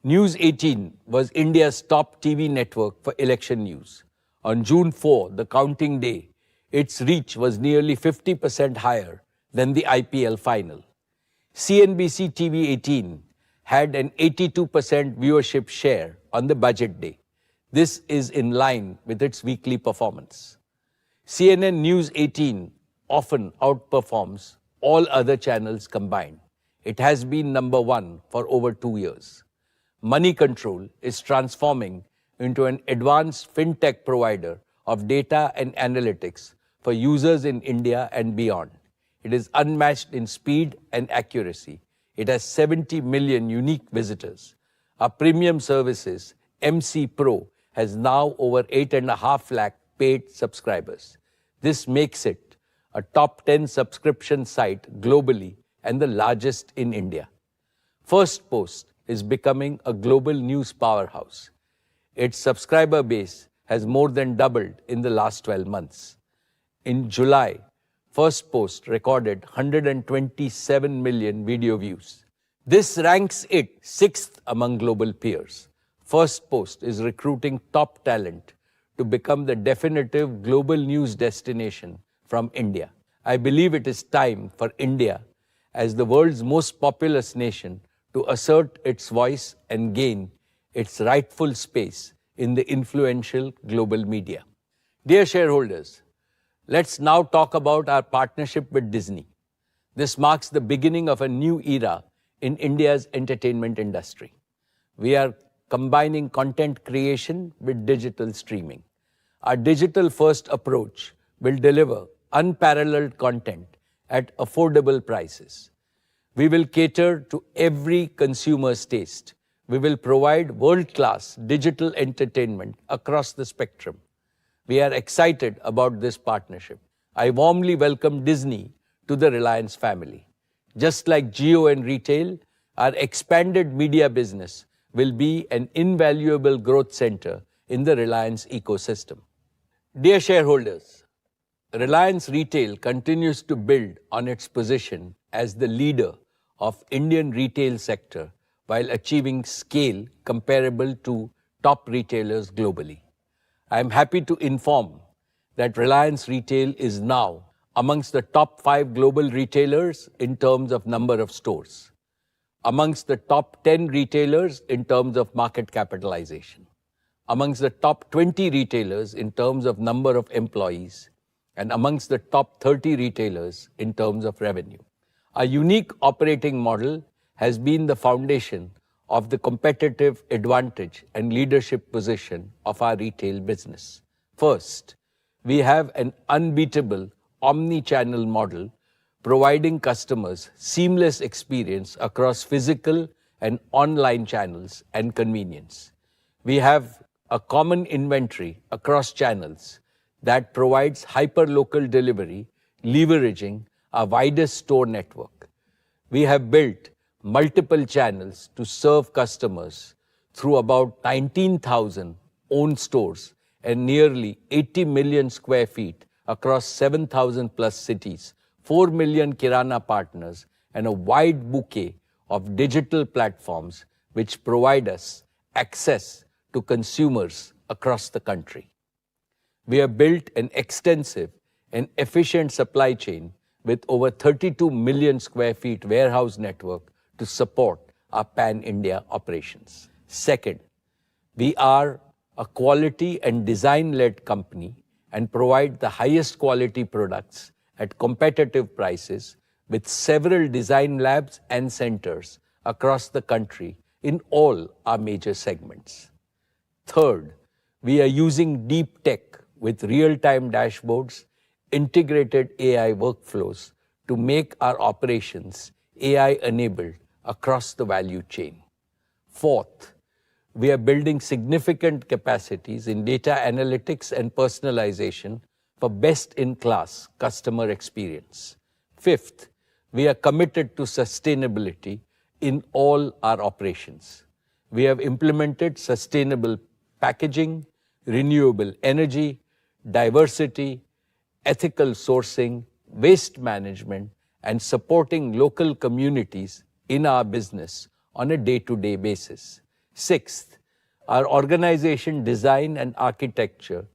News 18 was India's top TV network for election news. On June 4, the counting day, its reach was nearly 50% higher than the IPL final. CNBC TV 18 had an 82% viewership share on the budget day. This is in line with its weekly performance. CNN News 18 often outperforms all other channels combined. It has been number one for over 2 years. Money Control is transforming into an advanced fintech provider of data and analytics for users in India and beyond. It is unmatched in speed and accuracy. It has 70 million unique visitors. Our premium services, MC Pro, has now over 8.5 lakh paid subscribers. This makes it a top 10 subscription site globally and the largest in India. First Post is becoming a global news powerhouse. Its subscriber base has more than doubled in the last 12 months. In July, First Post recorded 127 million video views. This ranks it sixth among global peers. First Post is recruiting top talent to become the definitive global news destination from India. I believe it is time for India, as the world's most populous nation, to assert its voice and gain its rightful space in the influential global media. Dear shareholders, let's now talk about our partnership with Disney. This marks the beginning of a new era in India's entertainment industry. We are combining content creation with digital streaming. Our digital-first approach will deliver unparalleled content at affordable prices. We will cater to every consumer's taste. We will provide world-class digital entertainment across the spectrum. We are excited about this partnership. I warmly welcome Disney to the Reliance family. Just like Jio and retail, our expanded media business will be an invaluable growth center in the Reliance ecosystem. Dear shareholders, Reliance Retail continues to build on its position as the leader of Indian retail sector while achieving scale comparable to top retailers globally. I am happy to inform that Reliance Retail is now amongst the top 5 global retailers in terms of number of stores, amongst the top 10 retailers in terms of market capitalization, amongst the top 20 retailers in terms of number of employees, and amongst the top 30 retailers in terms of revenue. Our unique operating model has been the foundation of the competitive advantage and leadership position of our retail business. First, we have an unbeatable omni-channel model providing customers seamless experience across physical and online channels and convenience. We have a common inventory across channels that provides hyper-local delivery, leveraging our widest store network. We have built multiple channels to serve customers through about 19,000 owned stores and nearly 80 million square feet across 7,000 plus cities, 4 million Kirana partners, and a wide bouquet of digital platforms which provide us access to consumers across the country. We have built an extensive and efficient supply chain with over 32 million square feet warehouse network to support our pan-India operations. Second, we are a quality and design-led company and provide the highest quality products at competitive prices with several design labs and centers across the country in all our major segments. Third, we are using deep tech with real-time dashboards, integrated AI workflows to make our operations AI-enabled across the value chain. Fourth, we are building significant capacities in data analytics and personalization for best-in-class customer experience. Fifth, we are committed to sustainability in all our operations. We have implemented sustainable packaging, renewable energy, diversity, ethical sourcing, waste management, and supporting local communities in our business on a day-to-day basis. Sixth, our organization design and architecture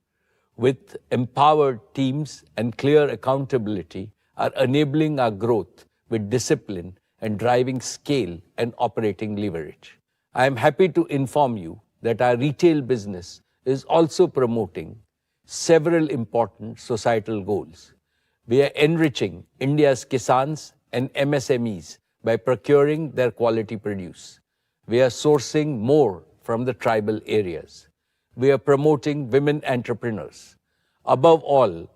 with empowered teams and clear accountability are enabling our growth with discipline and driving scale and operating leverage. I am happy to inform you that our retail business is also promoting several important societal goals. We are enriching India's Kisans and MSMEs by procuring their quality produce. We are sourcing more from the tribal areas. We are promoting women entrepreneurs. Above all,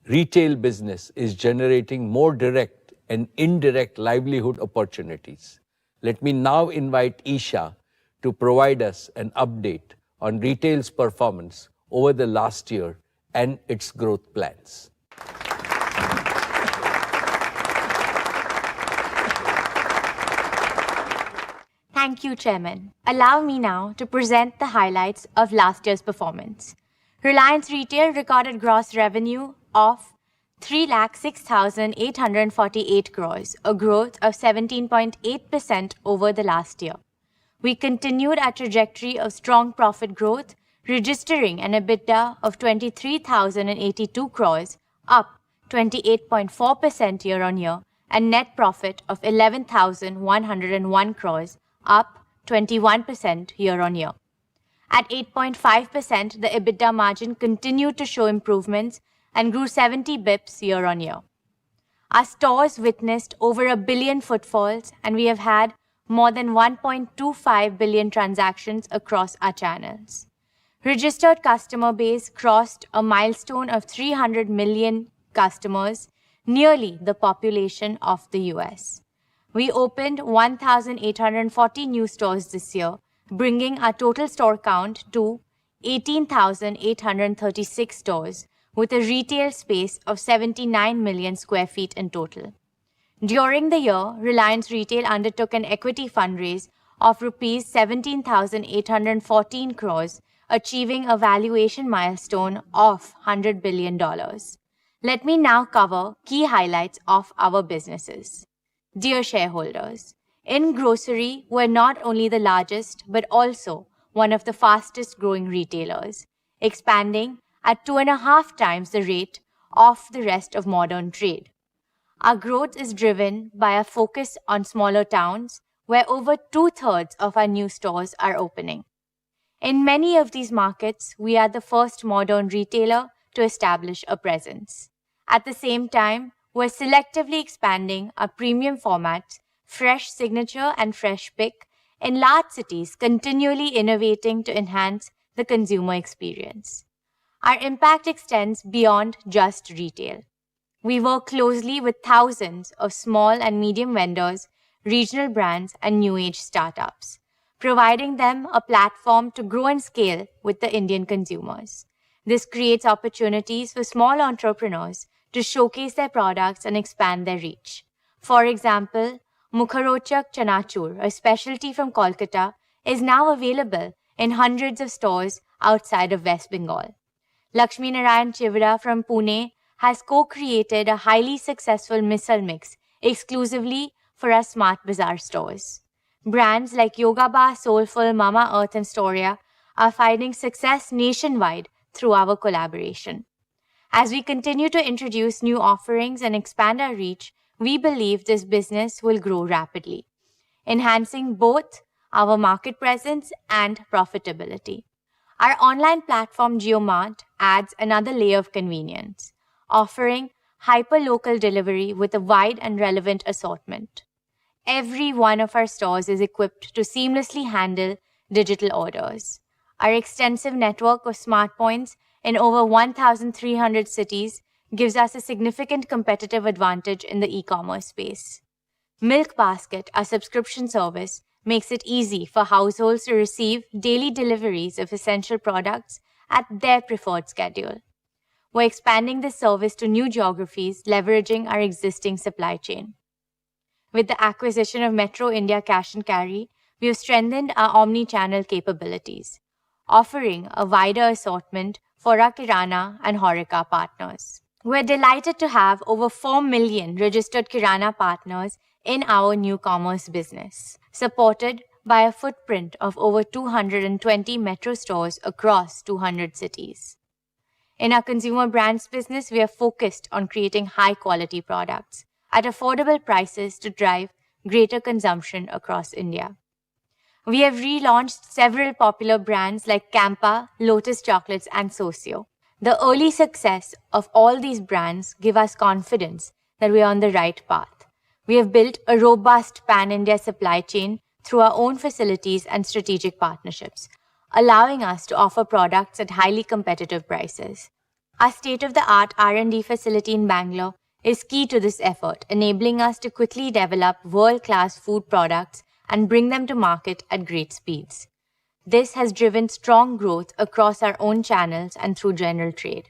retail business is generating more direct and indirect livelihood opportunities. Let me now invite Isha to provide us an update on retail's performance over the last year and its growth plans. Thank you, Chairman. Allow me now to present the highlights of last year's performance. Reliance Retail recorded gross revenue of 3,06,848 crores, a growth of 17.8% over the last year. We continued our trajectory of strong profit growth, registering an EBITDA of 23,082 crores, up 28.4% year-on-year, and net profit of 11,101 crores, up 21% year-on-year. At 8.5%, the EBITDA margin continued to show improvements and grew 70 bips year-on-year. Our stores witnessed over 1 billion footfalls, and we have had more than 1.25 billion transactions across our channels. Registered customer base crossed a milestone of 300 million customers, nearly the population of the US. We opened 1,840 new stores this year, bringing our total store count to 18,836 stores, with a retail space of 79 million square feet in total. During the year, Reliance Retail undertook an equity fundraise of rupees 17,814 crores, achieving a valuation milestone of $100 billion. Let me now cover key highlights of our businesses. Dear shareholders, in grocery, we're not only the largest, but also one of the fastest growing retailers, expanding at 2.5 times the rate of the rest of modern trade. Our growth is driven by a focus on smaller towns, where over 2/3 of our new stores are opening. In many of these markets, we are the first modern retailer to establish a presence. At the same time, we're selectively expanding our premium formats, Fresh Signature and Fresh Pick, in large cities, continually innovating to enhance the consumer experience. Our impact extends beyond just retail. We work closely with thousands of small and medium vendors, regional brands, and new age startups, providing them a platform to grow and scale with the Indian consumers. This creates opportunities for small entrepreneurs to showcase their products and expand their reach. For example, Mukharochak Chanachur, a specialty from Kolkata, is now available in hundreds of stores outside of West Bengal. Lakshmi Narayan Chivra from Pune has co-created a highly successful misal mix exclusively for our Smart Bazaar stores. Brands like Yoga Bar, Soulful, Mama Earth, and Storia are finding success nationwide through our collaboration. As we continue to introduce new offerings and expand our reach, we believe this business will grow rapidly, enhancing both our market presence and profitability. Our online platform JioMart adds another layer of convenience, offering hyper-local delivery with a wide and relevant assortment. Every one of our stores is equipped to seamlessly handle digital orders. Our extensive network of smart points in over 1,300 cities gives us a significant competitive advantage in the e-commerce space. Milk Basket, our subscription service, makes it easy for households to receive daily deliveries of essential products at their preferred schedule. We're expanding this service to new geographies, leveraging our existing supply chain. With the acquisition of Metro India Cash and Carry, we have strengthened our omni-channel capabilities, offering a wider assortment for our Kirana and Horeca partners. We're delighted to have over 4 million registered Kirana partners in our new commerce business, supported by a footprint of over 220 metro stores across 200 cities. In our consumer brands business, we are focused on creating high-quality products at affordable prices to drive greater consumption across India. We have relaunched several popular brands like Campa, Lotus Chocolates, and Socio. The early success of all these brands give us confidence that we are on the right path. We have built a robust pan-India supply chain through our own facilities and strategic partnerships, allowing us to offer products at highly competitive prices. Our state-of-the-art R&D facility in Bangalore is key to this effort, enabling us to quickly develop world-class food products and bring them to market at great speeds. This has driven strong growth across our own channels and through general trade.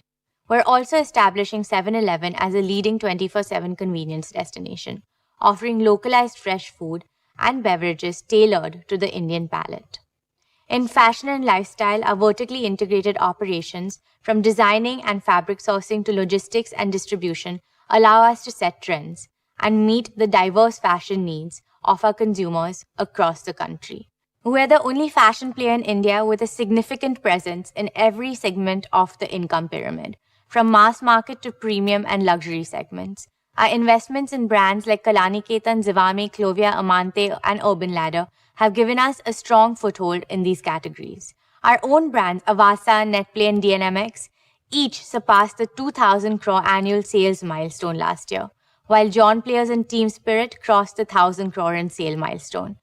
We're also establishing 7-Eleven as a leading 24/7 convenience destination, offering localized fresh food and beverages tailored to the Indian palate. In fashion and lifestyle, our vertically integrated operations, from designing and fabric sourcing to logistics and distribution, allow us to set trends and meet the diverse fashion needs of our consumers across the country. We're the only fashion player in India with a significant presence in every segment of the income pyramid, from mass market to premium and luxury segments. Our investments in brands like Kalanikethan, Zivame, Clovia, Amante, and Urban Ladder have given us a strong foothold in these categories. Our own brands, Avasa, Netplay, and DNMX, each surpassed the 2,000 crore annual sales milestone last year, while John Players and Team Spirit crossed the 1,000 crore in sale milestone.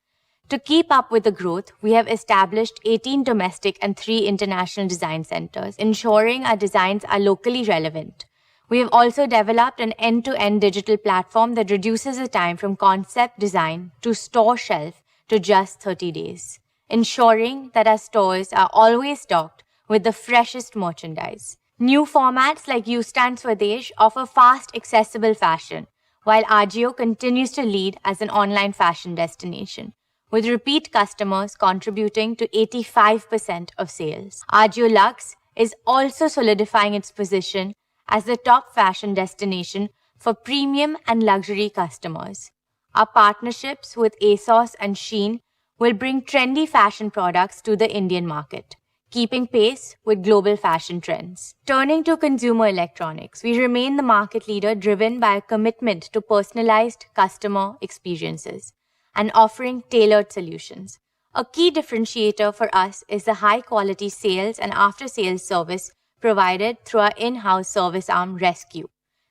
To keep up with the growth, we have established 18 domestic and 3 international design centers, ensuring our designs are locally relevant. We have also developed an end-to-end digital platform that reduces the time from concept design to store shelf to just 30 days, ensuring that our stores are always stocked with the freshest merchandise. New formats like Ustand Swadesh offer fast, accessible fashion, while Ajio continues to lead as an online fashion destination, with repeat customers contributing to 85% of sales. Ajio Luxe is also solidifying its position as the top fashion destination for premium and luxury customers. Our partnerships with ASOS and Shein will bring trendy fashion products to the Indian market, keeping pace with global fashion trends. Turning to consumer electronics, we remain the market leader driven by a commitment to personalized customer experiences and offering tailored solutions. A key differentiator for us is the high-quality sales and after-sales service provided through our in-house service arm, Rescue.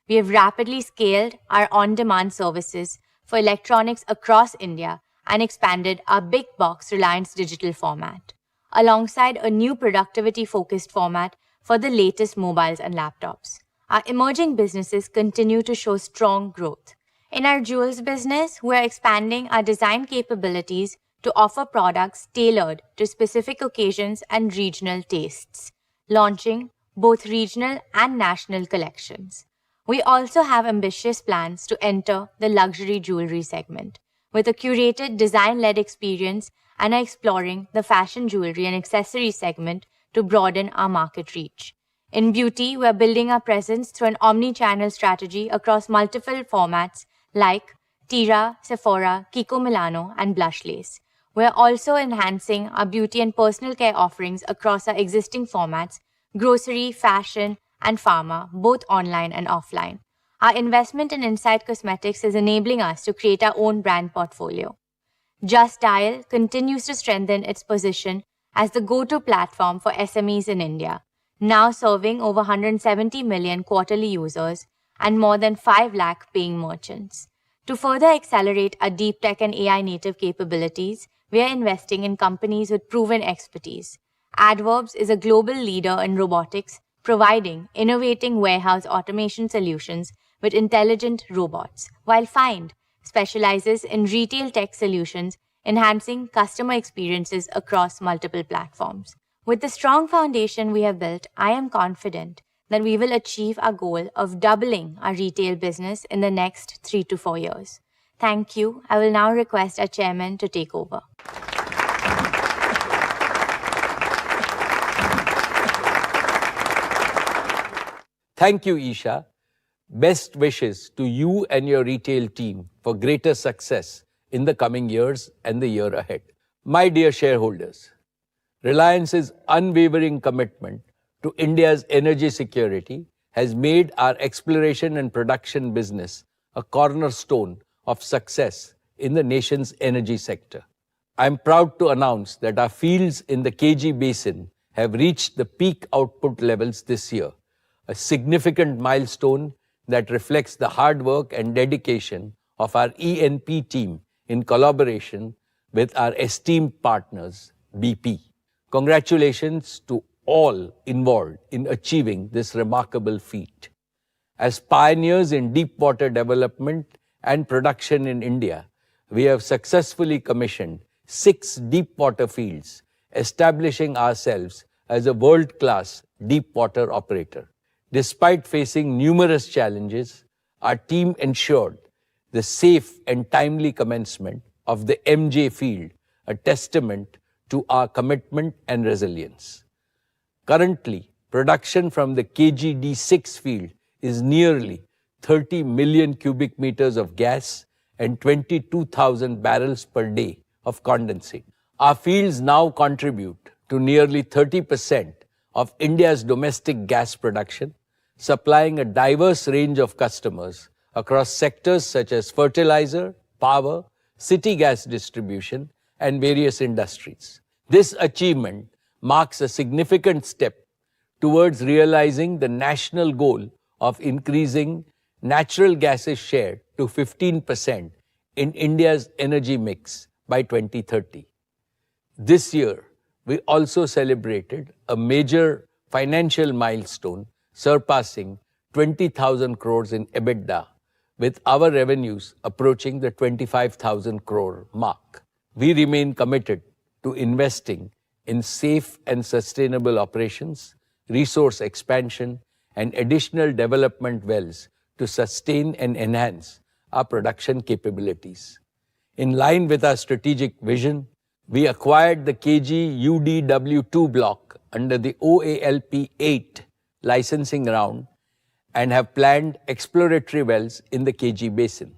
We have rapidly scaled our on-demand services for electronics across India and expanded our big box Reliance digital format, alongside a new productivity-focused format for the latest mobiles and laptops. Our emerging businesses continue to show strong growth. In our jewels business, we're expanding our design capabilities to offer products tailored to specific occasions and regional tastes, launching both regional and national collections. We also have ambitious plans to enter the luxury jewelry segment with a curated design-led experience and are exploring the fashion jewelry and accessory segment to broaden our market reach. In beauty, we're building our presence through an omni-channel strategy across multiple formats like Tira, Sephora, Kiko Milano, and Blushlace. We're also enhancing our beauty and personal care offerings across our existing formats, grocery, fashion, and pharma, both online and offline. Our investment in Insight Cosmetics is enabling us to create our own brand portfolio. Just Dial continues to strengthen its position as the go-to platform for SMEs in India, now serving over 170 million quarterly users and more than 5 lakh paying merchants. To further accelerate our deep tech and AI native capabilities, we are investing in companies with proven expertise. Adverbs is a global leader in robotics, providing innovating warehouse automation solutions with intelligent robots, while Find specializes in retail tech solutions, enhancing customer experiences across multiple platforms. With the strong foundation we have built, I am confident that we will achieve our goal of doubling our retail business in the next 3 to 4 years. Thank you. I will now request our chairman to take over. Thank you, Isha. Best wishes to you and your retail team for greater success in the coming years and the year ahead. My dear shareholders, Reliance's unwavering commitment to India's energy security has made our exploration and production business a cornerstone of success in the nation's energy sector. I am proud to announce that our fields in the KG Basin have reached the peak output levels this year, a significant milestone that reflects the hard work and dedication of our E&P team in collaboration with our esteemed partners, BP. Congratulations to all involved in achieving this remarkable feat. As pioneers in deep water development and production in India, we have successfully commissioned 6 deep water fields, establishing ourselves as a world-class deep water operator. Despite facing numerous challenges, our team ensured the safe and timely commencement of the MJ field, a testament to our commitment and resilience. Currently, production from the KGD6 field is nearly 30 million cubic meters of gas and 22,000 barrels per day of condensate. Our fields now contribute to nearly 30% of India's domestic gas production, supplying a diverse range of customers across sectors such as fertilizer, power, city gas distribution, and various industries. This achievement marks a significant step towards realizing the national goal of increasing natural gas's share to 15% in India's energy mix by 2030. This year, we also celebrated a major financial milestone, surpassing 20,000 crores in EBITDA, with our revenues approaching the 25,000 crore mark. We remain committed to investing in safe and sustainable operations, resource expansion, and additional development wells to sustain and enhance our production capabilities. In line with our strategic vision, we acquired the KG UDW2 block under the OALP 8 licensing round and have planned exploratory wells in the KG Basin.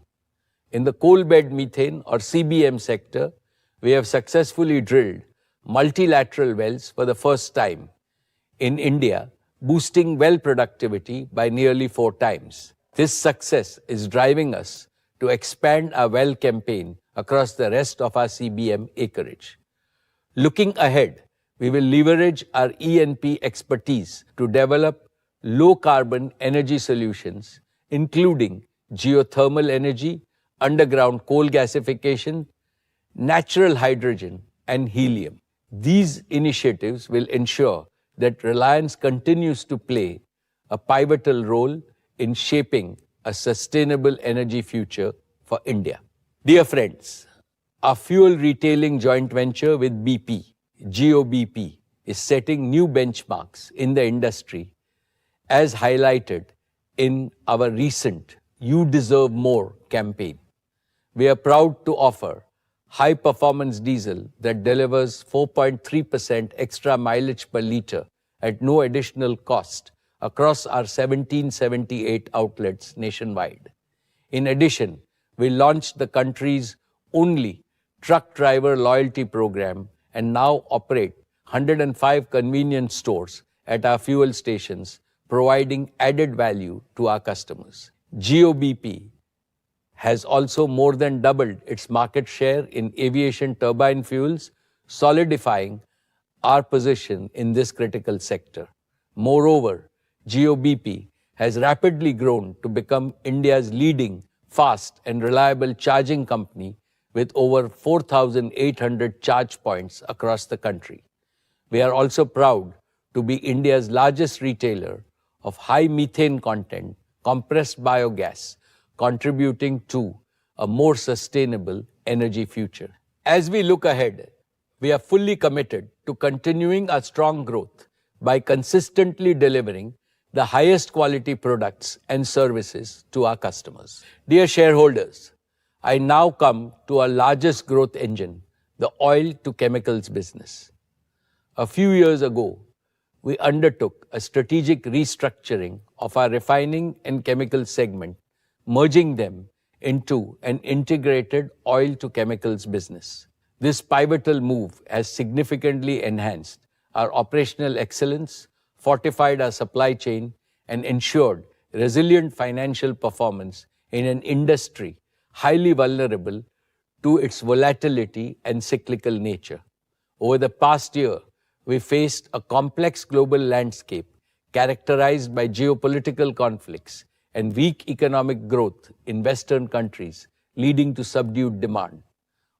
In the coal bed methane or CBM sector, we have successfully drilled multilateral wells for the first time in India, boosting well productivity by nearly 4 times. This success is driving us to expand our well campaign across the rest of our CBM acreage. Looking ahead, we will leverage our E&P expertise to develop low-carbon energy solutions, including geothermal energy, underground coal gasification, natural hydrogen, and helium. These initiatives will ensure that Reliance continues to play a pivotal role in shaping a sustainable energy future for India. Dear friends, our fuel retailing joint venture with BP, GOBP, is setting new benchmarks in the industry, as highlighted in our recent You Deserve More campaign. We are proud to offer high-performance diesel that delivers 4.3% extra mileage per liter at no additional cost across our 1778 outlets nationwide. In addition, we launched the country's only truck driver loyalty program and now operate 105 convenience stores at our fuel stations, providing added value to our customers. GOBP has also more than doubled its market share in aviation turbine fuels, solidifying our position in this critical sector. Moreover, GOBP has rapidly grown to become India's leading fast and reliable charging company with over 4,800 charge points across the country. We are also proud to be India's largest retailer of high methane content compressed biogas, contributing to a more sustainable energy future. As we look ahead, we are fully committed to continuing our strong growth by consistently delivering the highest quality products and services to our customers. Dear shareholders, I now come to our largest growth engine, the oil to chemicals business. A few years ago, we undertook a strategic restructuring of our refining and chemical segment, merging them into an integrated oil to chemicals business. This pivotal move has significantly enhanced our operational excellence, fortified our supply chain, and ensured resilient financial performance in an industry highly vulnerable to its volatility and cyclical nature. Over the past year, we faced a complex global landscape characterized by geopolitical conflicts and weak economic growth in Western countries, leading to subdued demand.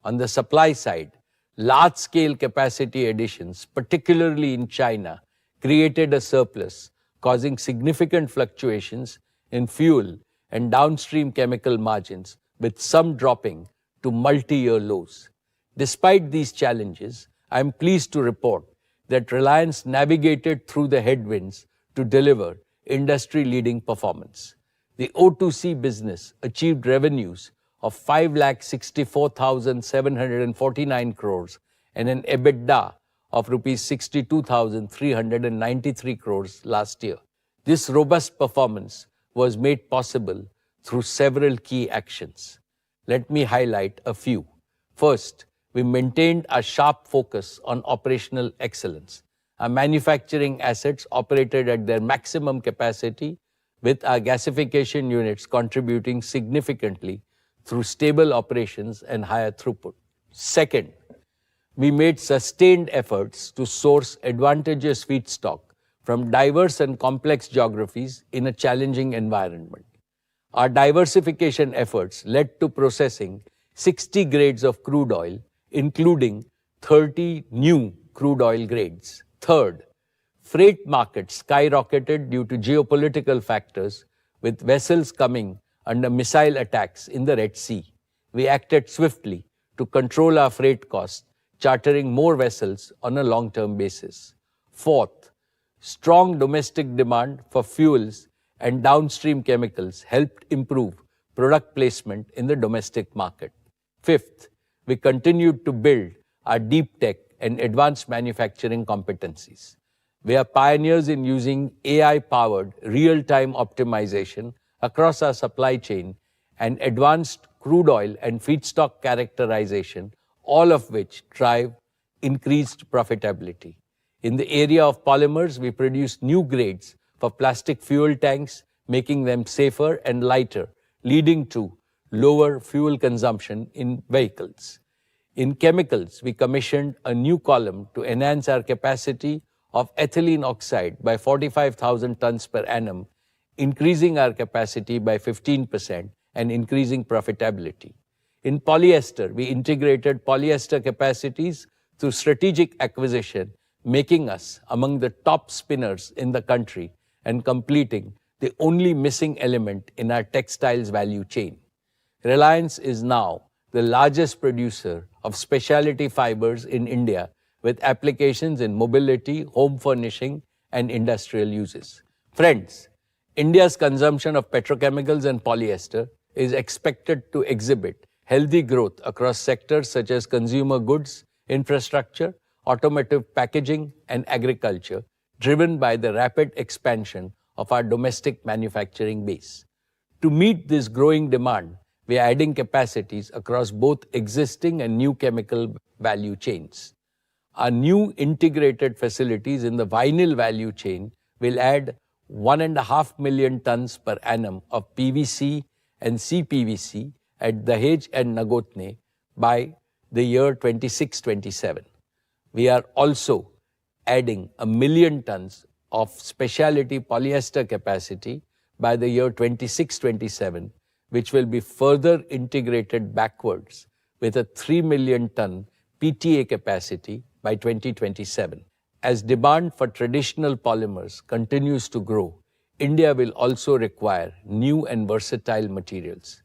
On the supply side, large-scale capacity additions, particularly in China, created a surplus, causing significant fluctuations in fuel and downstream chemical margins, with some dropping to multi-year lows. Despite these challenges, I am pleased to report that Reliance navigated through the headwinds to deliver industry-leading performance. The O2C business achieved revenues of 5,64,749 crores and an EBITDA of rupees 62,393 crores last year. This robust performance was made possible through several key actions. Let me highlight a few. First, we maintained a sharp focus on operational excellence. Our manufacturing assets operated at their maximum capacity, with our gasification units contributing significantly through stable operations and higher throughput. Second, we made sustained efforts to source advantageous feedstock from diverse and complex geographies in a challenging environment. Our diversification efforts led to processing 60 grades of crude oil, including 30 new crude oil grades. Third, freight markets skyrocketed due to geopolitical factors, with vessels coming under missile attacks in the Red Sea. We acted swiftly to control our freight costs, chartering more vessels on a long-term basis. Fourth, strong domestic demand for fuels and downstream chemicals helped improve product placement in the domestic market. Fifth, we continued to build our deep tech and advanced manufacturing competencies. We are pioneers in using AI-powered real-time optimization across our supply chain and advanced crude oil and feedstock characterization, all of which drive increased profitability. In the area of polymers, we produce new grades for plastic fuel tanks, making them safer and lighter, leading to lower fuel consumption in vehicles. In chemicals, we commissioned a new column to enhance our capacity of ethylene oxide by 45,000 tons per annum, increasing our capacity by 15% and increasing profitability. In polyester, we integrated polyester capacities through strategic acquisition, making us among the top spinners in the country and completing the only missing element in our textiles value chain. Reliance is now the largest producer of specialty fibers in India, with applications in mobility, home furnishing, and industrial uses. Friends, India's consumption of petrochemicals and polyester is expected to exhibit healthy growth across sectors such as consumer goods, infrastructure, automotive packaging, and agriculture, driven by the rapid expansion of our domestic manufacturing base. To meet this growing demand, we are adding capacities across both existing and new chemical value chains. Our new integrated facilities in the vinyl value chain will add 1.5 million tons per annum of PVC and CPVC at Dahej and Nagotne by the year 26-27. We are also adding 1 million tons of specialty polyester capacity by the year 26-27, which will be further integrated backwards with a 3 million ton PTA capacity by 2027. As demand for traditional polymers continues to grow, India will also require new and versatile materials.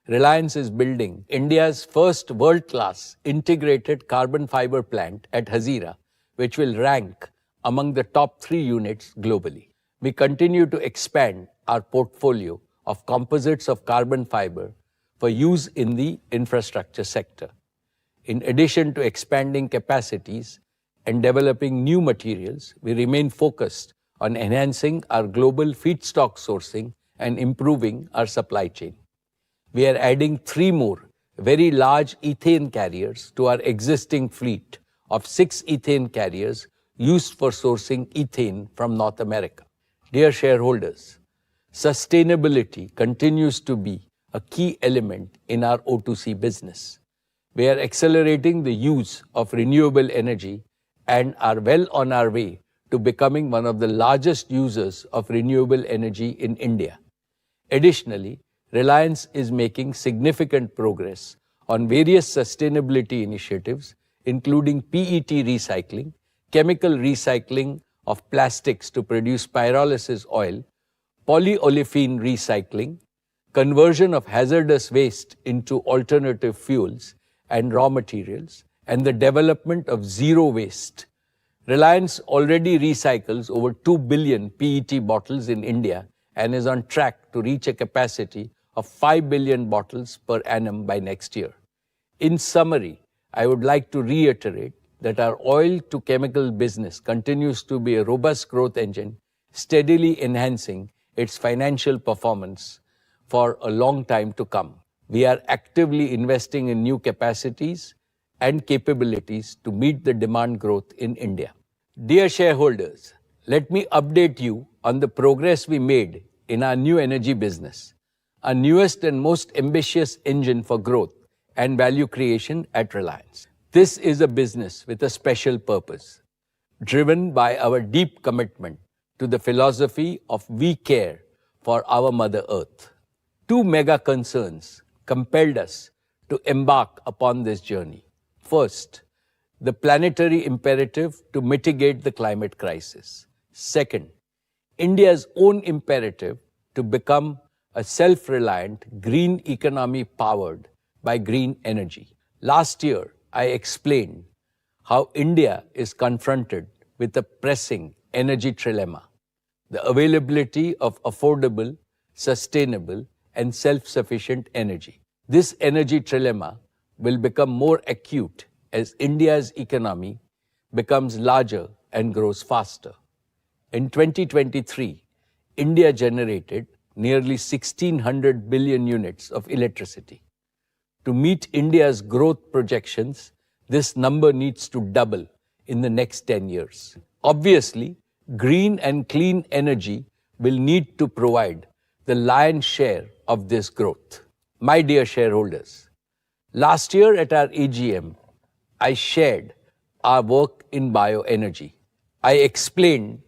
Reliance is building India's first world-class integrated carbon fiber plant at Hazira, which will rank among the top 3 units globally. We continue to expand our portfolio of composites of carbon fiber for use in the infrastructure sector. In addition to expanding capacities, and developing new materials, we remain focused on enhancing our global feedstock sourcing and improving our supply chain. We are adding 3 more very large ethane carriers to our existing fleet of 6 ethane carriers used for sourcing ethane from North America. Dear shareholders, sustainability continues to be a key element in our O2C business. We are accelerating the use of renewable energy and are well on our way to becoming one of the largest users of renewable energy in India. Additionally, Reliance is making significant progress on various sustainability initiatives, including PET recycling, chemical recycling of plastics to produce pyrolysis oil, polyolefin recycling, conversion of hazardous waste into alternative fuels and raw materials, and the development of zero waste. Reliance already recycles over 2 billion PET bottles in India and is on track to reach a capacity of 5 billion bottles per annum by next year. In summary, I would like to reiterate that our oil to chemical business continues to be a robust growth engine, steadily enhancing its financial performance for a long time to come. We are actively investing in new capacities and capabilities to meet the demand growth in India. Dear shareholders, let me update you on the progress we made in our new energy business, our newest and most ambitious engine for growth and value creation at Reliance. This is a business with a special purpose, driven by our deep commitment to the philosophy of we care for our Mother Earth. 2 mega concerns compelled us to embark upon this journey. First, the planetary imperative to mitigate the climate crisis. Second, India's own imperative to become a self-reliant green economy powered by green energy. Last year, I explained how India is confronted with a pressing energy trilemma: the availability of affordable, sustainable, and self-sufficient energy. This energy trilemma will become more acute as India's economy becomes larger and grows faster. In 2023, India generated nearly 1,600 billion units of electricity. To meet India's growth projections, this number needs to double in the next 10 years. Obviously, green and clean energy will need to provide the lion's share of this growth. My dear shareholders, last year at our AGM, I shared our work in bioenergy. I explained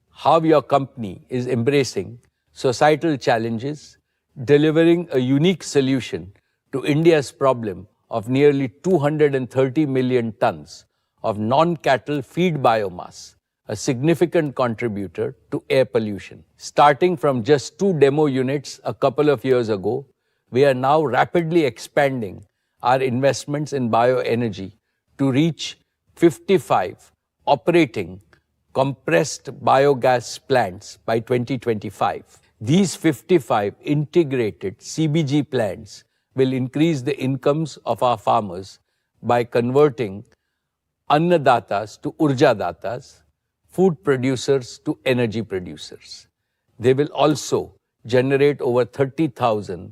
how your company is embracing societal challenges, delivering a unique solution to India's problem of nearly 230 million tons of non-cattle feed biomass, a significant contributor to air pollution. Starting from just 2 demo units a couple of years ago, we are now rapidly expanding our investments in bioenergy to reach 55 operating compressed biogas plants by 2025. These 55 integrated CBG plants will increase the incomes of our farmers by converting annadatas to urjadatas, food producers to energy producers. They will also generate over 30,000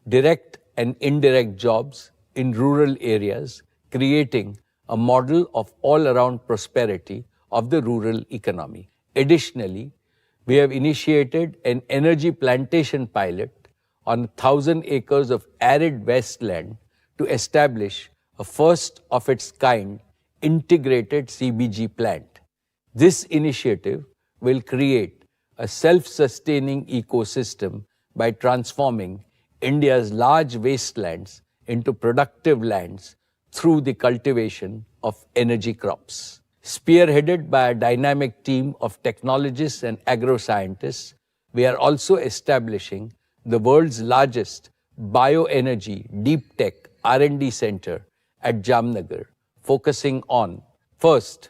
direct and indirect jobs in rural areas, creating a model of all-around prosperity of the rural economy. Additionally, we have initiated an energy plantation pilot on 1,000 acres of arid wasteland to establish a first-of-its-kind integrated CBG plant. This initiative will create a self-sustaining ecosystem by transforming India's large wastelands into productive lands through the cultivation of energy crops. Spearheaded by a dynamic team of technologists and agro-scientists, we are also establishing the world's largest bioenergy deep tech R&D center at Jamnagar, focusing on, first,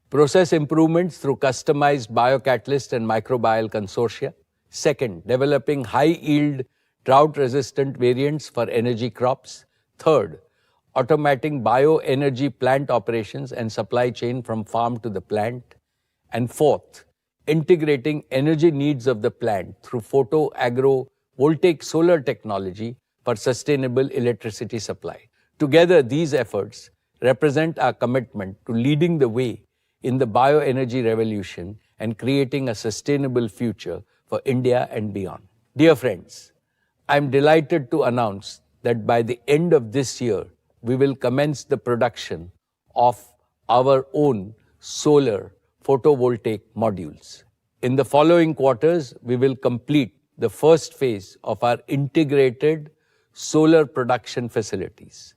process improvements through customized biocatalyst and microbial consortia. Second, developing high-yield drought-resistant variants for energy crops. Third, automating bioenergy plant operations and supply chain from farm to the plant. And fourth, integrating energy needs of the plant through photovoltaic solar technology for sustainable electricity supply. Together, these efforts represent our commitment to leading the way in the bioenergy revolution and creating a sustainable future for India and beyond. Dear friends, I am delighted to announce that by the end of this year, we will commence the production of our own solar photovoltaic modules. In the following quarters, we will complete the first phase of our integrated solar production facilities.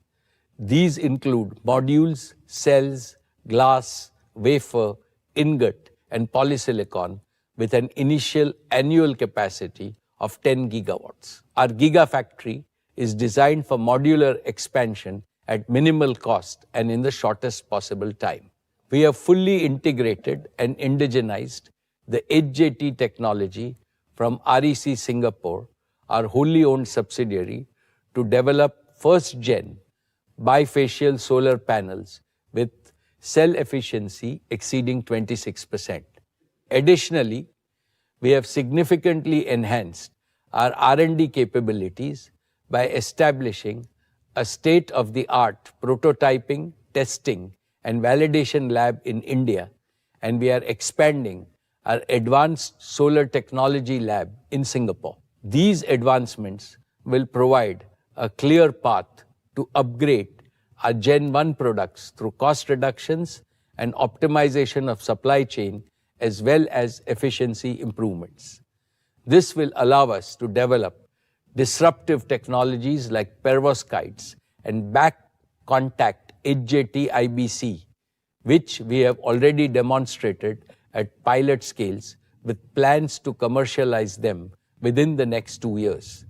These include modules, cells, glass, wafer, ingot, and polysilicon with an initial annual capacity of 10 gigawatts. Our gigafactory is designed for modular expansion at minimal cost and in the shortest possible time. We have fully integrated and indigenized the HJT technology from REC Singapore, our wholly owned subsidiary, to develop first-gen bifacial solar panels with cell efficiency exceeding 26%. Additionally, we have significantly enhanced our R&D capabilities by establishing a state-of-the-art prototyping, testing, and validation lab in India, and we are expanding our advanced solar technology lab in Singapore. These advancements will provide a clear path to upgrade our Gen 1 products through cost reductions and optimization of supply chain as well as efficiency improvements. This will allow us to develop disruptive technologies like perovskites and back contact HJT IBC, which we have already demonstrated at pilot scales with plans to commercialize them within the next 2 years.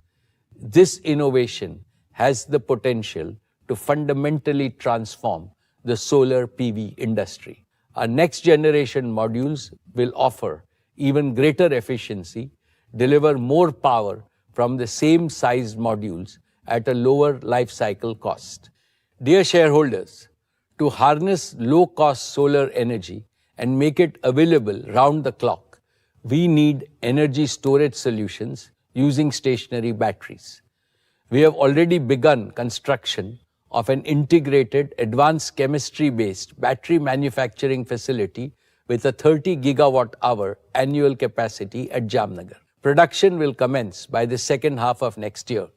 This innovation has the potential to fundamentally transform the solar PV industry. Our next generation modules will offer even greater efficiency, deliver more power from the same sized modules at a lower life cycle cost. Dear shareholders, to harness low-cost solar energy and make it available round the clock, we need energy storage solutions using stationary batteries. We have already begun construction of an integrated advanced chemistry-based battery manufacturing facility with a 30 gigawatt-hour annual capacity at Jamnagar. Production will commence by the second half of next year.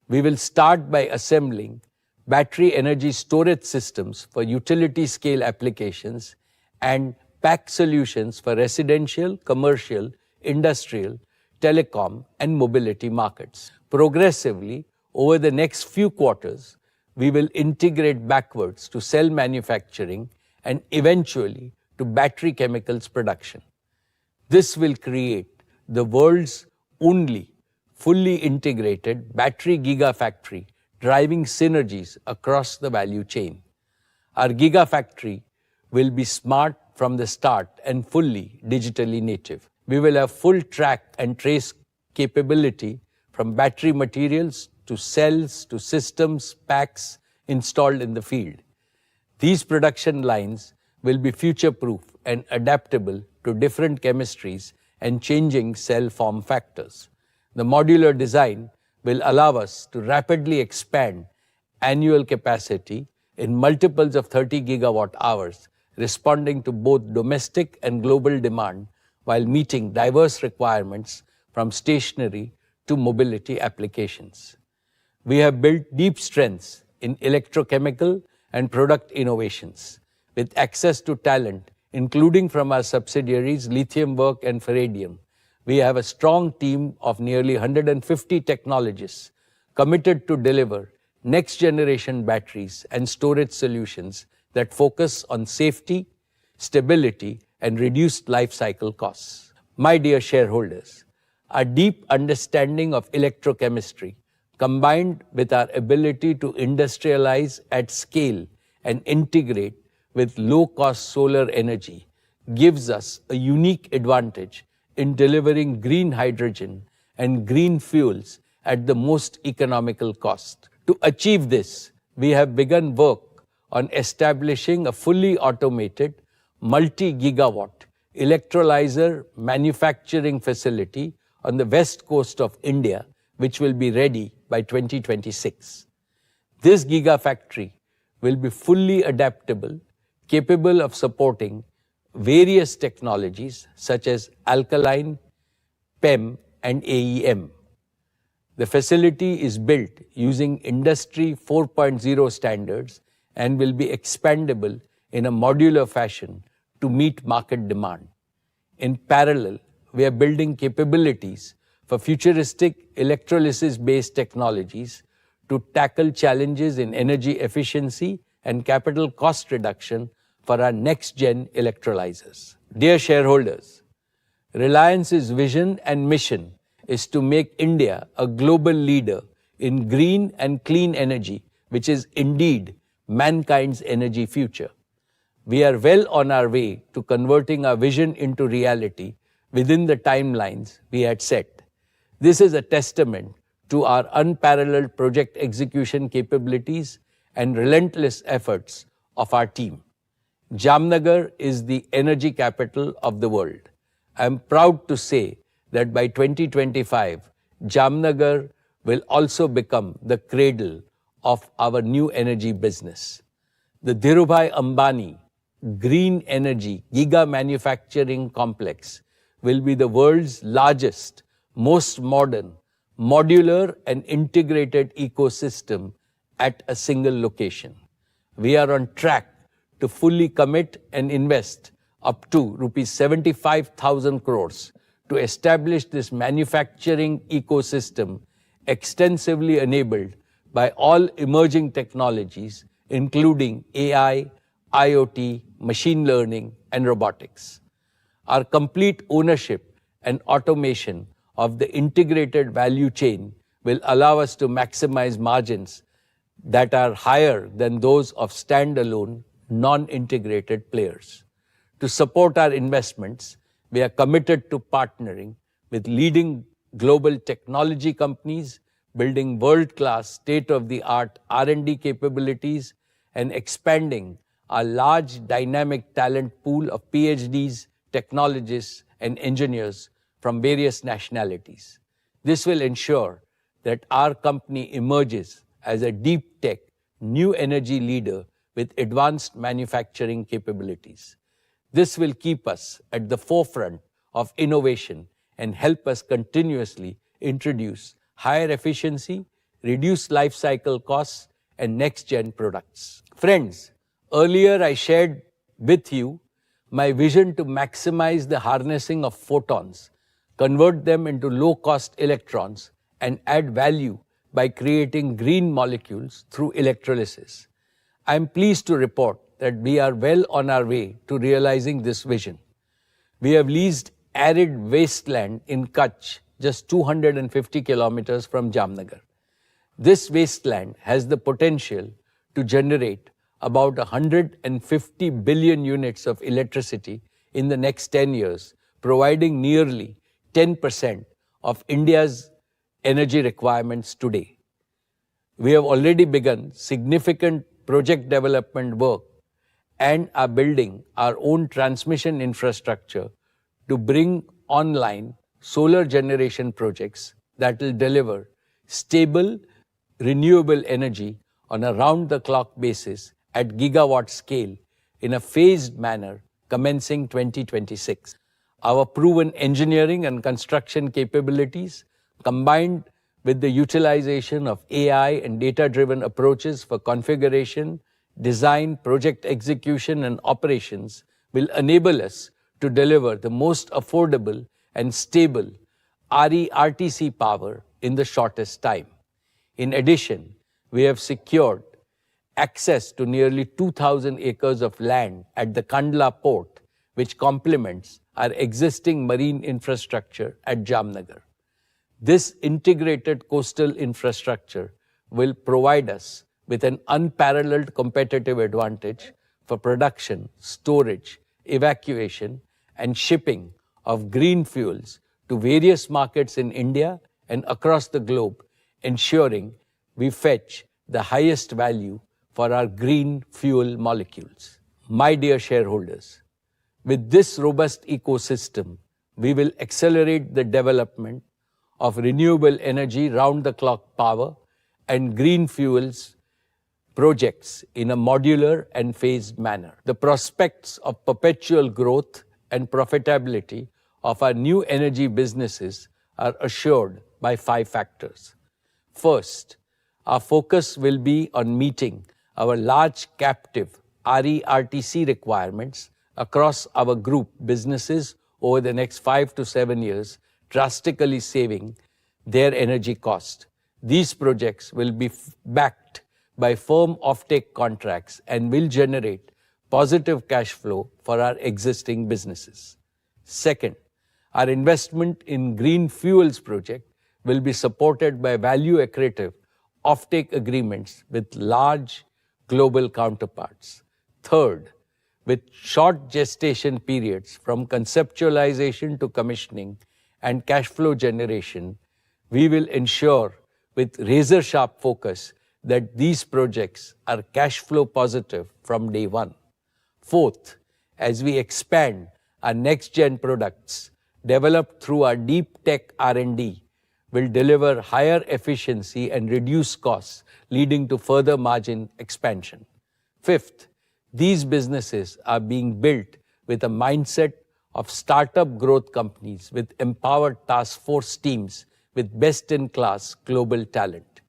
We will start by assembling battery energy storage systems for utility scale applications and pack solutions for residential, commercial, industrial, telecom, and mobility markets. Progressively, over the next few quarters, we will integrate backwards to cell manufacturing and eventually to battery chemicals production. This will create the world's only fully integrated battery gigafactory, driving synergies across the value chain. Our gigafactory will be smart from the start and fully digitally native. We will have full track and trace capability from battery materials to cells to systems, packs installed in the field. These production lines will be future-proof and adaptable to different chemistries and changing cell form factors. The modular design will allow us to rapidly expand annual capacity in multiples of 30 gigawatt hours, responding to both domestic and global demand while meeting diverse requirements from stationary to mobility applications. We have built deep strengths in electrochemical and product innovations with access to talent, including from our subsidiaries Lithium Work and Ferradium. We have a strong team of nearly 150 technologists committed to deliver next-generation batteries and storage solutions that focus on safety, stability, and reduced life cycle costs. My dear shareholders, our deep understanding of electrochemistry, combined with our ability to industrialize at scale and integrate with low-cost solar energy, gives us a unique advantage in delivering green hydrogen and green fuels at the most economical cost. To achieve this, we have begun work on establishing a fully automated multi-gigawatt electrolyzer manufacturing facility on the west coast of India, which will be ready by 2026. This gigafactory will be fully adaptable, capable of supporting various technologies such as alkaline, PEM, and AEM. The facility is built using Industry 4.0 standards and will be expandable in a modular fashion to meet market demand. In parallel, we are building capabilities for futuristic electrolysis-based technologies to tackle challenges in energy efficiency and capital cost reduction for our next-gen electrolyzers. Dear shareholders, Reliance's vision and mission is to make India a global leader in green and clean energy, which is indeed mankind's energy future. We are well on our way to converting our vision into reality within the timelines we had set. This is a testament to our unparalleled project execution capabilities and relentless efforts of our team. Jamnagar is the energy capital of the world. I am proud to say that by 2025, Jamnagar will also become the cradle of our new energy business. The Dhirubhai Ambani Green Energy Giga Manufacturing Complex will be the world's largest, most modern, modular and integrated ecosystem at a single location. We are on track to fully commit and invest up to rupees 75,000 crores to establish this manufacturing ecosystem extensively enabled by all emerging technologies, including AI, IoT, machine learning, and robotics. Our complete ownership and automation of the integrated value chain will allow us to maximize margins that are higher than those of standalone, non-integrated players. To support our investments, we are committed to partnering with leading global technology companies, building world-class, state-of-the-art R&D capabilities, and expanding our large dynamic talent pool of PhDs, technologists, and engineers from various nationalities. This will ensure that our company emerges as a deep tech, new energy leader with advanced manufacturing capabilities. This will keep us at the forefront of innovation and help us continuously introduce higher efficiency, reduce life cycle costs, and next-gen products. Friends, earlier I shared with you my vision to maximize the harnessing of photons, convert them into low-cost electrons, and add value by creating green molecules through electrolysis. I am pleased to report that we are well on our way to realizing this vision. We have leased arid wasteland in Kutch, just 250 kilometers from Jamnagar. This wasteland has the potential to generate about 150 billion units of electricity in the next 10 years, providing nearly 10% of India's energy requirements today. We have already begun significant project development work and are building our own transmission infrastructure to bring online solar generation projects that will deliver stable, renewable energy on a round-the-clock basis at gigawatt scale in a phased manner commencing 2026. Our proven engineering and construction capabilities, combined with the utilization of AI and data-driven approaches for configuration, design, project execution, and operations, will enable us to deliver the most affordable and stable RE-RTC power in the shortest time. In addition, we have secured access to nearly 2,000 acres of land at the Kandla port, which complements our existing marine infrastructure at Jamnagar. This integrated coastal infrastructure will provide us with an unparalleled competitive advantage for production, storage, evacuation, and shipping of green fuels to various markets in India and across the globe, ensuring we fetch the highest value for our green fuel molecules. My dear shareholders, with this robust ecosystem, we will accelerate the development of renewable energy round-the-clock power and green fuels projects in a modular and phased manner. The prospects of perpetual growth and profitability of our new energy businesses are assured by 5 factors. First, our focus will be on meeting our large captive RE/RTC requirements across our group businesses over the next 5 to 7 years, drastically saving their energy cost. These projects will be backed by firm offtake contracts and will generate positive cash flow for our existing businesses. Second, our investment in green fuels project will be supported by value-accretive offtake agreements with large global counterparts. Third, with short gestation periods from conceptualization to commissioning and cash flow generation, we will ensure with razor-sharp focus that these projects are cash flow positive from day one. Fourth, as we expand our next-gen products developed through our deep tech R&D, will deliver higher efficiency and reduce costs, leading to further margin expansion. Fifth, these businesses are being built with a mindset of startup growth companies with empowered task force teams with best-in-class global talent.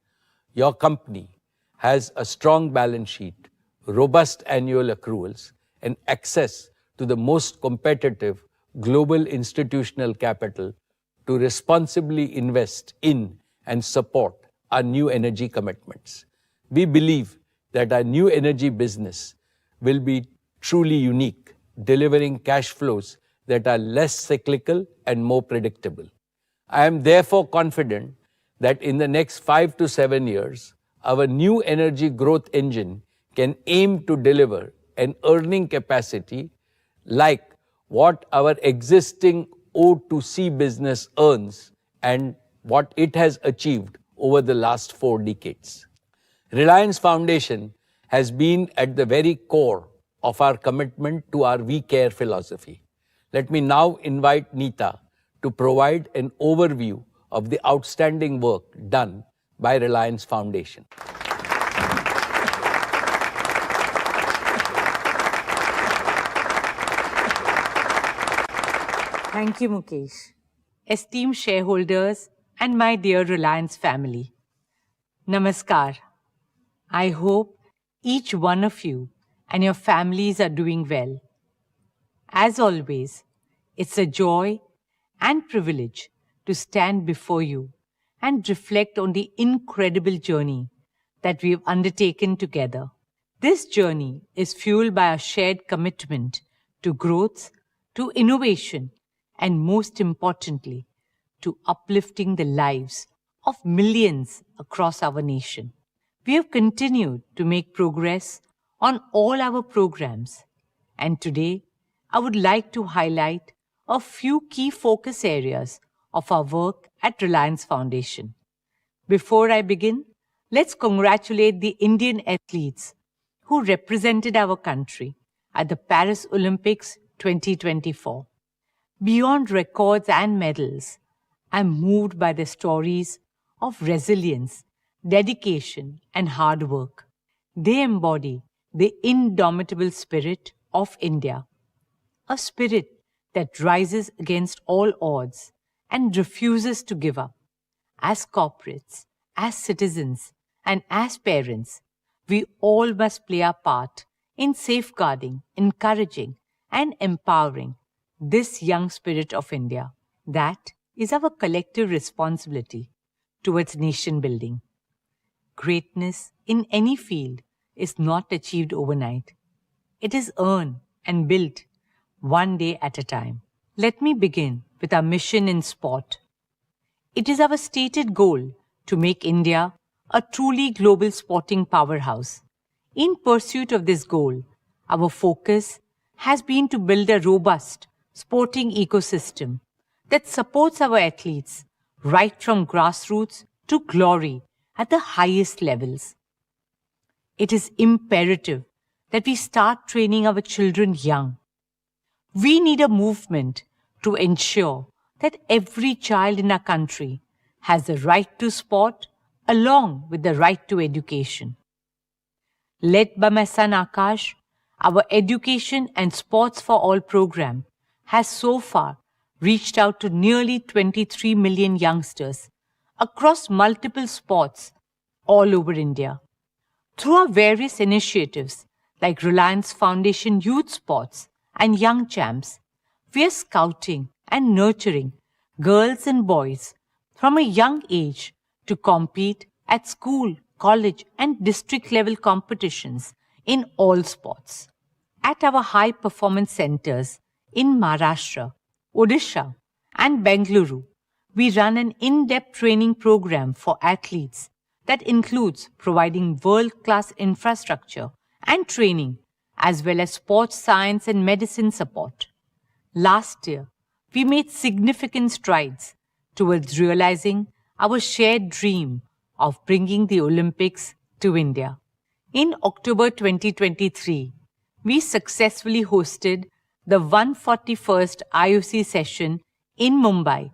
Your company has a strong balance sheet, robust annual accruals, and access to the most competitive global institutional capital to responsibly invest in and support our new energy commitments. We believe that our new energy business will be truly unique, delivering cash flows that are less cyclical and more predictable. I am therefore confident that in the next 5 to 7 years, our new energy growth engine can aim to deliver an earning capacity like what our existing O2C business earns and what it has achieved over the last 4 decades. Reliance Foundation has been at the very core of our commitment to our We Care philosophy. Let me now invite Neeta to provide an overview of the outstanding work done by Reliance Foundation. Thank you, Mukesh. Esteemed shareholders and my dear Reliance family, Namaskar. I hope each one of you and your families are doing well. As always, it's a joy and privilege to stand before you and reflect on the incredible journey that we have undertaken together. This journey is fueled by a shared commitment to growth, to innovation, and most importantly, to uplifting the lives of millions across our nation. We have continued to make progress on all our programs, and today I would like to highlight a few key focus areas of our work at Reliance Foundation. Before I begin, let's congratulate the Indian athletes who represented our country at the Paris Olympics 2024. Beyond records and medals, I'm moved by the stories of resilience, dedication, and hard work. They embody the indomitable spirit of India, a spirit that rises against all odds and refuses to give up. As corporates, as citizens, and as parents, we all must play our part in safeguarding, encouraging, and empowering this young spirit of India. That is our collective responsibility towards nation building. Greatness in any field is not achieved overnight. It is earned and built one day at a time. Let me begin with our mission in sport. It is our stated goal to make India a truly global sporting powerhouse. In pursuit of this goal, our focus has been to build a robust sporting ecosystem that supports our athletes right from grassroots to glory at the highest levels. it is imperative that we start training our children young. We need a movement to ensure that every child in our country has the right to sport along with the right to education. Led by my son Akash, our Education and Sports for All program has so far reached out to nearly 23 million youngsters across multiple sports all over India. Through our various initiatives like Reliance Foundation Youth Sports and Young Champs, we are scouting and nurturing girls and boys from a young age to compete at school, college, and district level competitions in all sports. At our high performance centers in Maharashtra, Odisha, and Bengaluru, we run an in-depth training program for athletes that includes providing world-class infrastructure and training, as well as sports science and medicine support. Last year, we made significant strides towards realizing our shared dream of bringing the Olympics to India. In October 2023, we successfully hosted the 141st IOC session in Mumbai,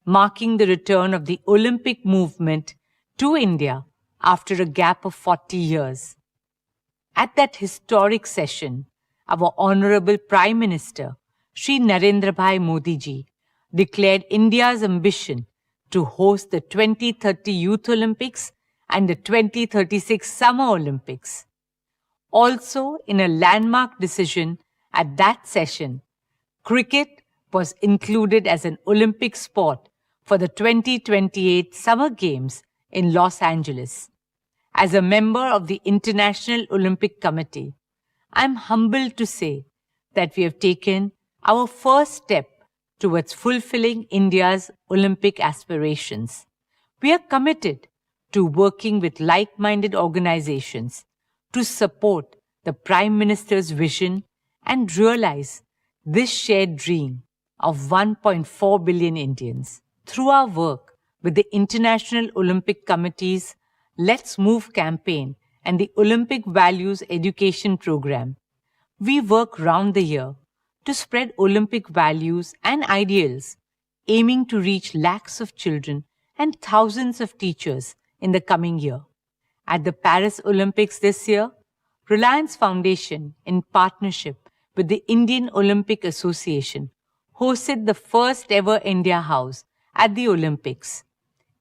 marking the return of the Olympic movement to India after a gap of 40 years. At that historic session, our Honorable Prime Minister, Shri Narendra Bhai Modi ji, declared India's ambition to host the 2030 Youth Olympics and the 2036 Summer Olympics. Also, in a landmark decision at that session, cricket was included as an Olympic sport for the 2028 Summer Games in Los Angeles. As a member of the International Olympic Committee, I am humbled to say that we have taken our first step towards fulfilling India's Olympic aspirations. We are committed to working with like-minded organizations to support the Prime Minister's vision and realize this shared dream of 1.4 billion Indians. Through our work with the International Olympic Committee's Let's Move campaign and the Olympic Values Education Program, we work round the year to spread Olympic values and ideals, aiming to reach lakhs of children and thousands of teachers in the coming year. At the Paris Olympics this year, Reliance Foundation, in partnership with the Indian Olympic Association, hosted the first ever India House at the Olympics.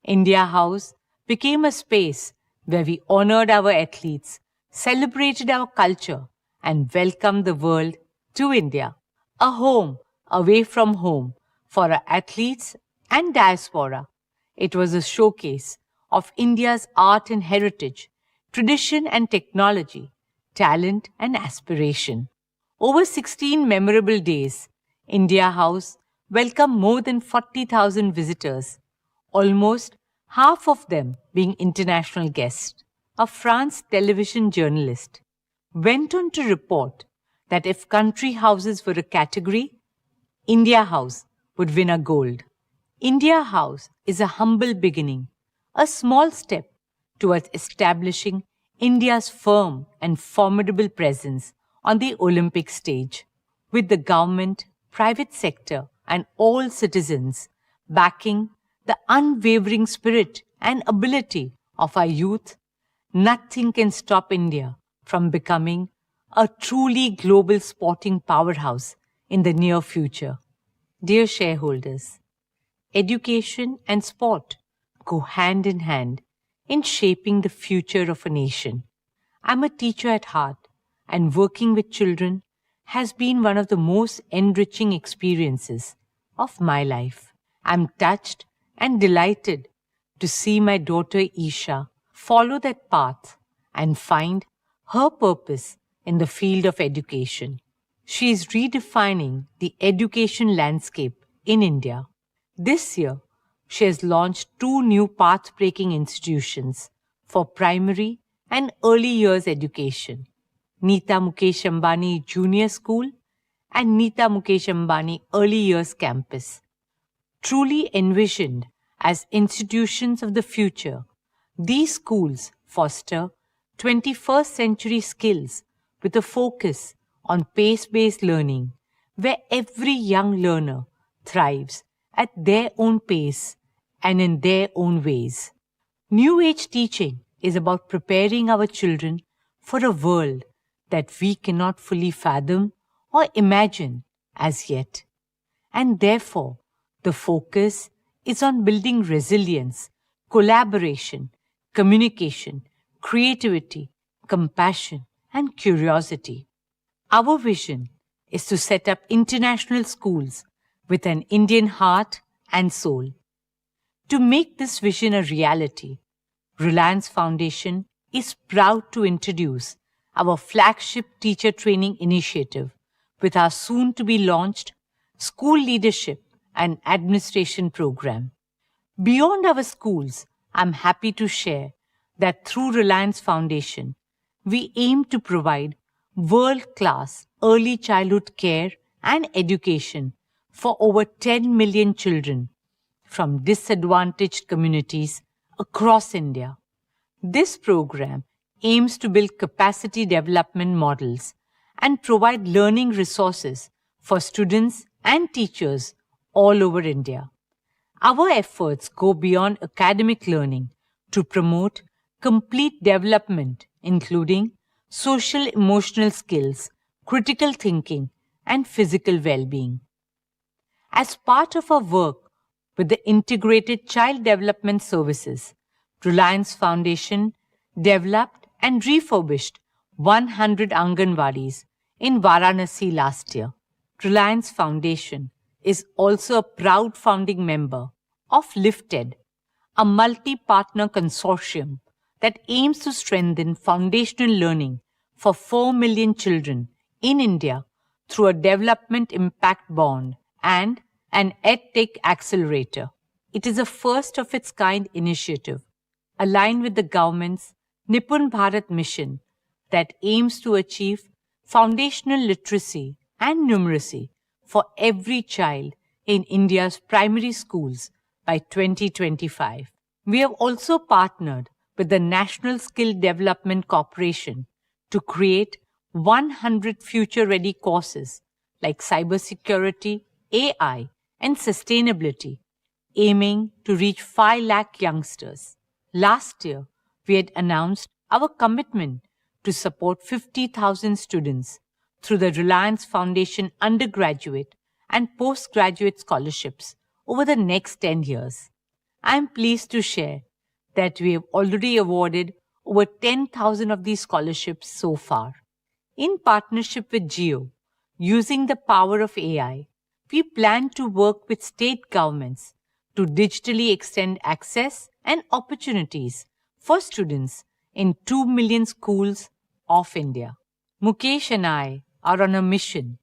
India House became a space where we honored our athletes, celebrated our culture, and welcomed the world to India, a home away from home for our athletes and diaspora. It was a showcase of India's art and heritage, tradition and technology, talent and aspiration. Over 16 memorable days, India House welcomed more than 40,000 visitors, almost half of them being international guests. A France television journalist went on to report that if country houses were a category, India House would win a gold. India House is a humble beginning, a small step towards establishing India's firm and formidable presence on the Olympic stage, with the government, private sector, and all citizens backing the unwavering spirit and ability of our youth. Nothing can stop India from becoming a truly global sporting powerhouse in the near future. Dear shareholders, education and sport go hand in hand in shaping the future of a nation. I'm a teacher at heart, and working with children has been one of the most enriching experiences of my life. I'm touched and delighted to see my daughter Isha follow that path and find her purpose in the field of education. She is redefining the education landscape in India. This year, she has launched 2 new path-breaking institutions for primary and early years education, Neeta Mukesh Ambani Junior School and Neeta Mukesh Ambani Early Years Campus. Truly envisioned as institutions of the future, these schools foster 21st century skills with a focus on pace-based learning, where every young learner thrives at their own pace and in their own ways. New Age teaching is about preparing our children for a world that we cannot fully fathom or imagine as yet. And therefore, the focus is on building resilience, collaboration, communication, creativity, compassion, and curiosity. Our vision is to set up international schools with an Indian heart and soul. To make this vision a reality, Reliance Foundation is proud to introduce our flagship teacher training initiative with our soon-to-be launched School Leadership and Administration program. Beyond our schools, I'm happy to share that through Reliance Foundation, we aim to provide world-class early childhood care and education for over 10 million children from disadvantaged communities across India. This program aims to build capacity development models and provide learning resources for students and teachers all over India. Our efforts go beyond academic learning to promote complete development, including social emotional skills, critical thinking, and physical well-being. As part of our work with the Integrated Child Development Services, Reliance Foundation developed and refurbished 100 Anganwadis in Varanasi last year. Reliance Foundation is also a proud founding member of LIFTED, a multi-partner consortium that aims to strengthen foundational learning for 4 million children in India through a development impact bond and an EdTech accelerator. It is a first-of-its-kind initiative aligned with the government's Nipun Bharat mission that aims to achieve foundational literacy and numeracy for every child in India's primary schools by 2025. We have also partnered with the National Skill Development Corporation to create 100 future-ready courses like cybersecurity, AI, and sustainability, aiming to reach 5 lakh youngsters. Last year, we had announced our commitment to support 50,000 students through the Reliance Foundation undergraduate and postgraduate scholarships over the next 10 years. I am pleased to share that we have already awarded over 10,000 of these scholarships so far. In partnership with Jio, using the power of AI, we plan to work with state governments to digitally extend access and opportunities for students in 2 million schools of India. Mukesh and I are on a mission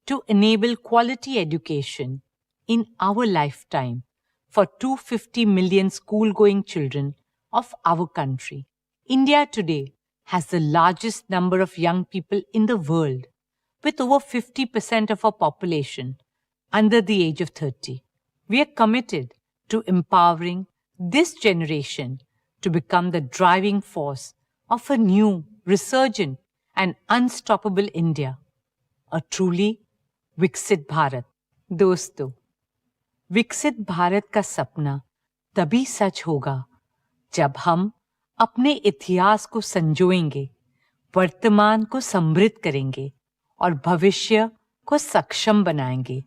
to enable quality education in our lifetime for 250 million school-going children of our country. India today has the largest number of young people in the world, with over 50% of our population under the age of 30. We are committed to empowering this generation to become the driving force of a new, resurgent, and unstoppable India, a truly विकसित भारत. दोस्तों, विकसित भारत का सपना तभी सच होगा जब हम अपने इतिहास को संजोएंगे, वर्तमान को समृद्ध करेंगे और भविष्य को सक्षम बनाएंगे.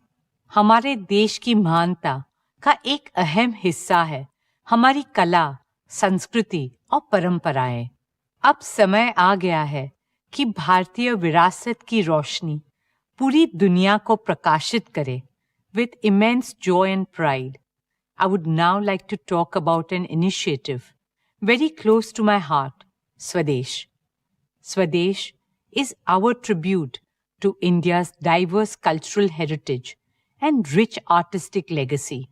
हमारे देश की महानता का एक अहम हिस्सा है हमारी कला, संस्कृति और परंपराएं. अब समय आ गया है कि भारतीय विरासत की रोशनी पूरी दुनिया को प्रकाशित करे. With immense joy and pride, I would now like to talk about an initiative very close to my heart, Swadesh. Swadesh is our tribute to India's diverse cultural heritage and rich artistic legacy,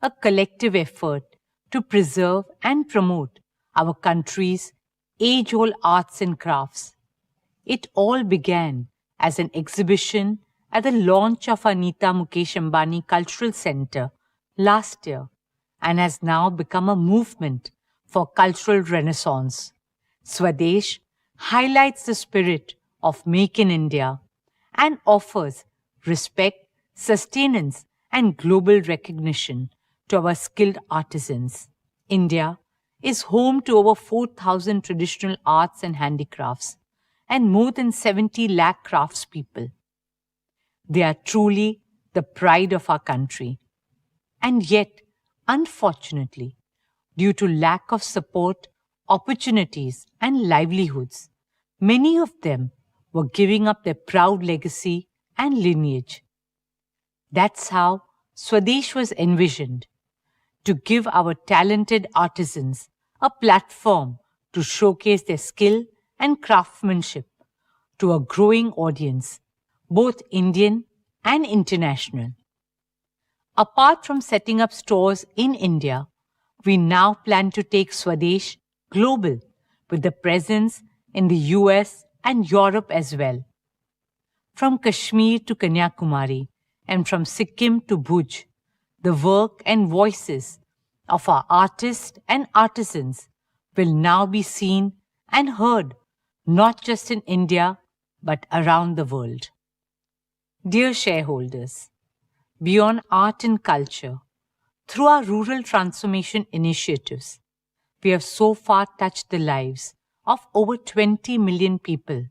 a collective effort to preserve and promote our country's age-old arts and crafts. It all began as an exhibition at the launch of our Nita Mukesh Ambani Cultural Center last year and has now become a movement for cultural renaissance. Swadesh highlights the spirit of Make in India and offers respect, sustenance, and global recognition to our skilled artisans. India is home to over 4,000 traditional arts and handicrafts and more than 70 lakh craftspeople. They are truly the pride of our country. And yet, unfortunately, due to lack of support, opportunities, and livelihoods, many of them were giving up their proud legacy and lineage. That's how Swadesh was envisioned, to give our talented artisans a platform to showcase their skill and craftsmanship to a growing audience, both Indian and international. Apart from setting up stores in India, we now plan to take Swadesh global with a presence in the US and Europe as well. From Kashmir to Kanyakumari and from Sikkim to Bhuj, the work and voices of our artists and artisans will now be seen and heard not just in India but around the world. Dear shareholders, beyond art and culture, through our rural transformation initiatives, we have so far touched the lives of over 20 million people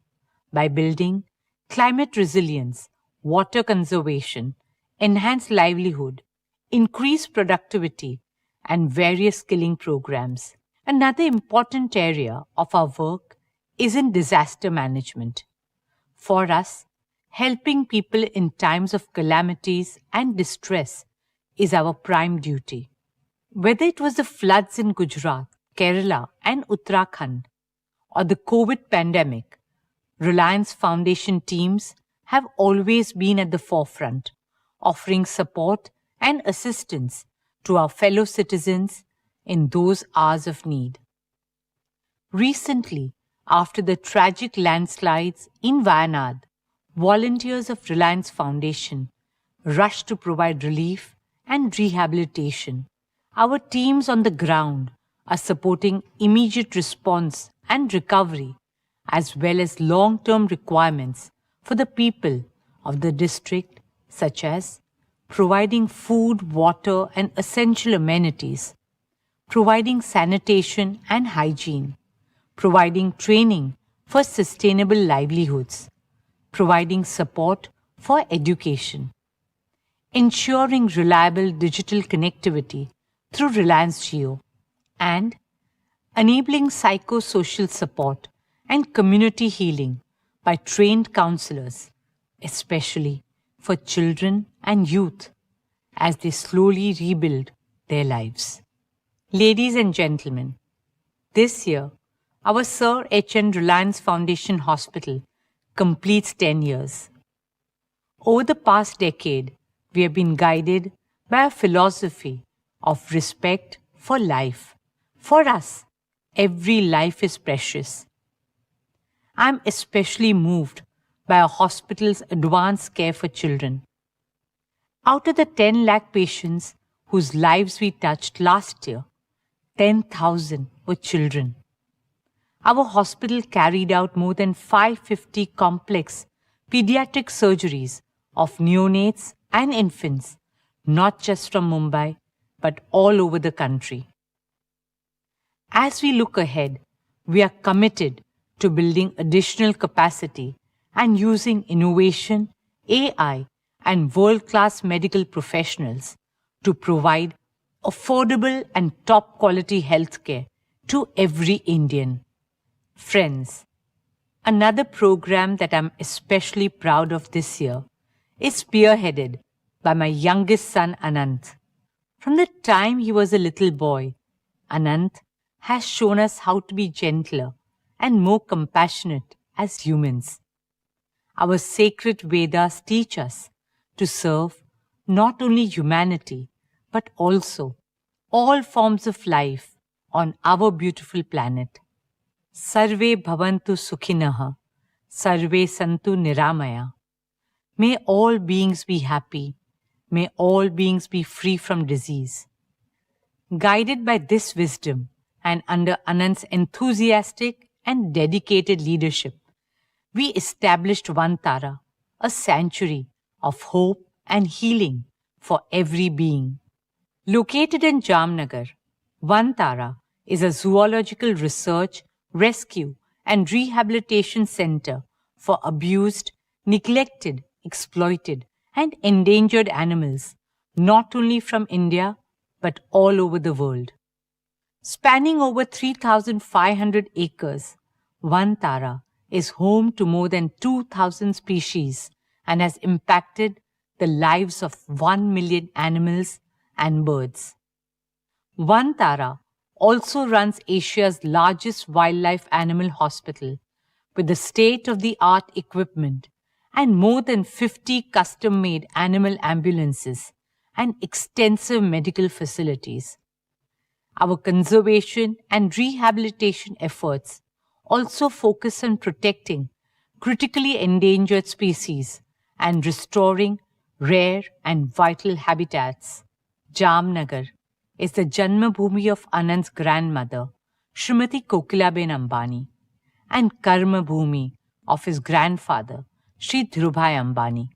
by building climate resilience, water conservation, enhanced livelihood, increased productivity, and various skilling programs. Another important area of our work is in disaster management. For us, helping people in times of calamities and distress is our prime duty. Whether it was the floods in Gujarat, Kerala, and Uttarakhand, or the COVID pandemic, Reliance Foundation teams have always been at the forefront, offering support and assistance to our fellow citizens in those hours of need. Recently, after the tragic landslides in Wayanad, volunteers of Reliance Foundation rushed to provide relief and rehabilitation. Our teams on the ground are supporting immediate response and recovery, as well as long-term requirements for the people of the district, such as providing food, water, and essential amenities, providing sanitation and hygiene, providing training for sustainable livelihoods, providing support for education, ensuring reliable digital connectivity through Reliance Jio, and enabling psychosocial support and community healing by trained counselors, especially for children and youth as they slowly rebuild their lives. Ladies and gentlemen, this year, our Sir H.N. Reliance Foundation Hospital completes 10 years. Over the past decade, we have been guided by a philosophy of respect for life. For us, every life is precious. I am especially moved by our hospital's advanced care for children. Out of the 10 lakh patients whose lives we touched last year, 10,000 were children. Our hospital carried out more than 550 complex pediatric surgeries of neonates and infants, not just from Mumbai, but all over the country. As we look ahead, we are committed to building additional capacity and using innovation, AI, and world-class medical professionals to provide affordable and top-quality healthcare to every Indian. Friends, another program that I'm especially proud of this year is spearheaded by my youngest son Anant. From the time he was a little boy, Anant has shown us how to be gentler and more compassionate as humans. Our sacred Vedas teach us to serve not only humanity, but also all forms of life on our beautiful planet. Sarve bhavantu sukhinaha, sarve santu niramaya. May all beings be happy. May all beings be free from disease. Guided by this wisdom and under Anant's enthusiastic and dedicated leadership, we established Vantara, a sanctuary of hope and healing for every being. Located in Jamnagar, Vantara is a zoological research, rescue, and rehabilitation center for abused, neglected, exploited, and endangered animals, not only from India but all over the world. Spanning over 3,500 acres, Vantara is home to more than 2,000 species and has impacted the lives of 1 million animals and birds. Vantara also runs Asia's largest wildlife animal hospital with the state-of-the-art equipment and more than 50 custom-made animal ambulances and extensive medical facilities. Our conservation and rehabilitation efforts also focus on protecting critically endangered species and restoring rare and vital habitats. Jamnagar is the Janmabhoomi of Anand's grandmother, Srimati Kokilaben Ambani, and Karmabhoomi of his grandfather, Sri Dhirubhai Ambani.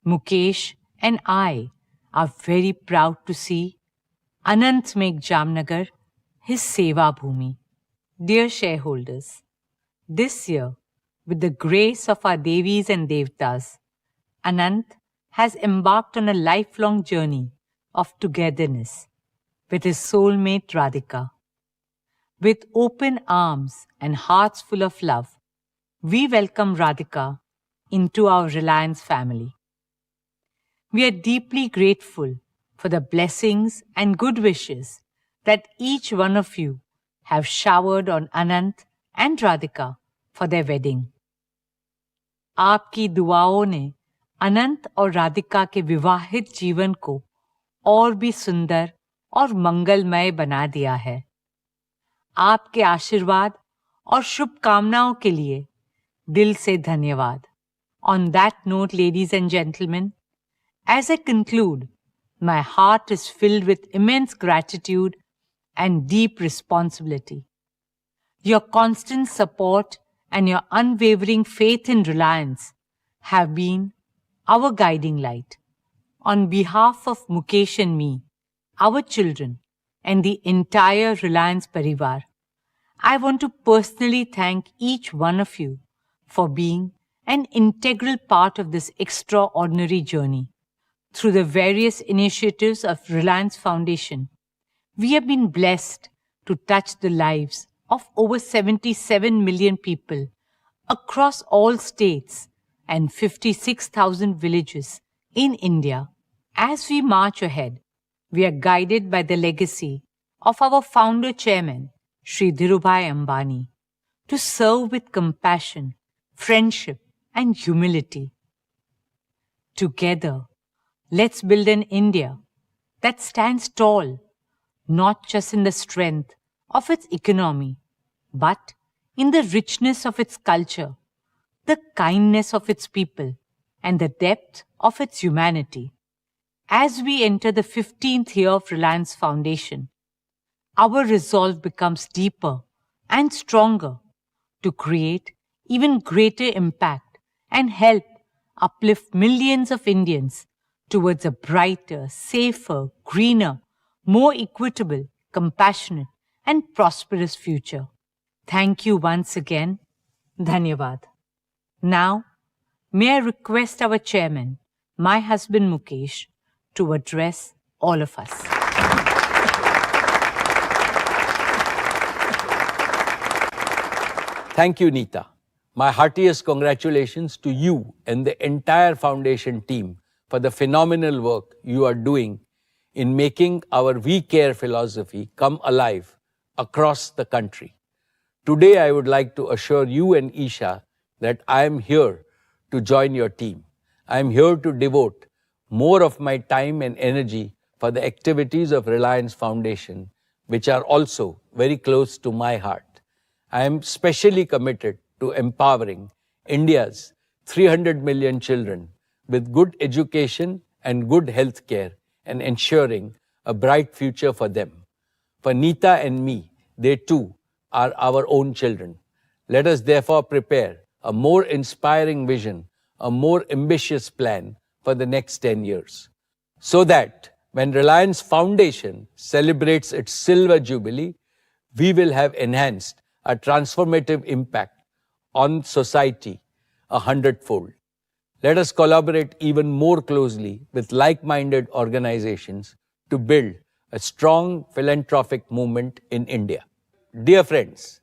Mukesh and I are very proud to see Anant make Jamnagar his Seva Bhoomi. Dear shareholders, this year, with the grace of our Devis and Devtas, Anant has embarked on a lifelong journey of togetherness with his soulmate Radhika. With open arms and hearts full of love, we welcome Radhika into our Reliance family. We are deeply grateful for the blessings and good wishes that each one of you have showered on Anant and Radhika for their wedding. आपकी दुआओं ने अनंत और राधिका के विवाहित जीवन को और भी सुंदर और मंगलमय बना दिया है। आपके आशीर्वाद और शुभकामनाओं के लिए दिल से धन्यवाद। On that note, ladies and gentlemen, as I conclude, my heart is filled with immense gratitude and deep responsibility. Your constant support and your unwavering faith in Reliance have been our guiding light. On behalf of Mukesh and me, our children, and the entire Reliance Parivar, I want to personally thank each one of you for being an integral part of this extraordinary journey. Through the various initiatives of Reliance Foundation, we have been blessed to touch the lives of over 77 million people across all states and 56,000 villages in India. As we march ahead, we are guided by the legacy of our founder chairman, Sri Dhirubhai Ambani, to serve with compassion, friendship, and humility. Together, let's build an India that stands tall, not just in the strength of its economy, but in the richness of its culture, the kindness of its people, and the depth of its humanity. As we enter the 15th year of Reliance Foundation, our resolve becomes deeper and stronger to create even greater impact and help uplift millions of Indians towards a brighter, safer, greener, more equitable, compassionate, and prosperous future. Thank you once again. Dhanyavad. Now, may I request our chairman, my husband Mukesh, to address all of us. Thank you, Neeta. My heartiest congratulations to you and the entire foundation team for the phenomenal work you are doing in making our We Care philosophy come alive across the country. Today, I would like to assure you and Isha that I am here to join your team. I am here to devote more of my time and energy for the activities of Reliance Foundation, which are also very close to my heart. I am specially committed to empowering India's 300 million children with good education and good health care and ensuring a bright future for them. For Neeta and me, they too are our own children. Let us therefore prepare a more inspiring vision, a more ambitious plan for the next 10 years. So that when Reliance Foundation celebrates its silver jubilee, we will have enhanced a transformative impact on society 100-fold. Let us collaborate even more closely with like-minded organizations to build a strong philanthropic movement in India. Dear friends,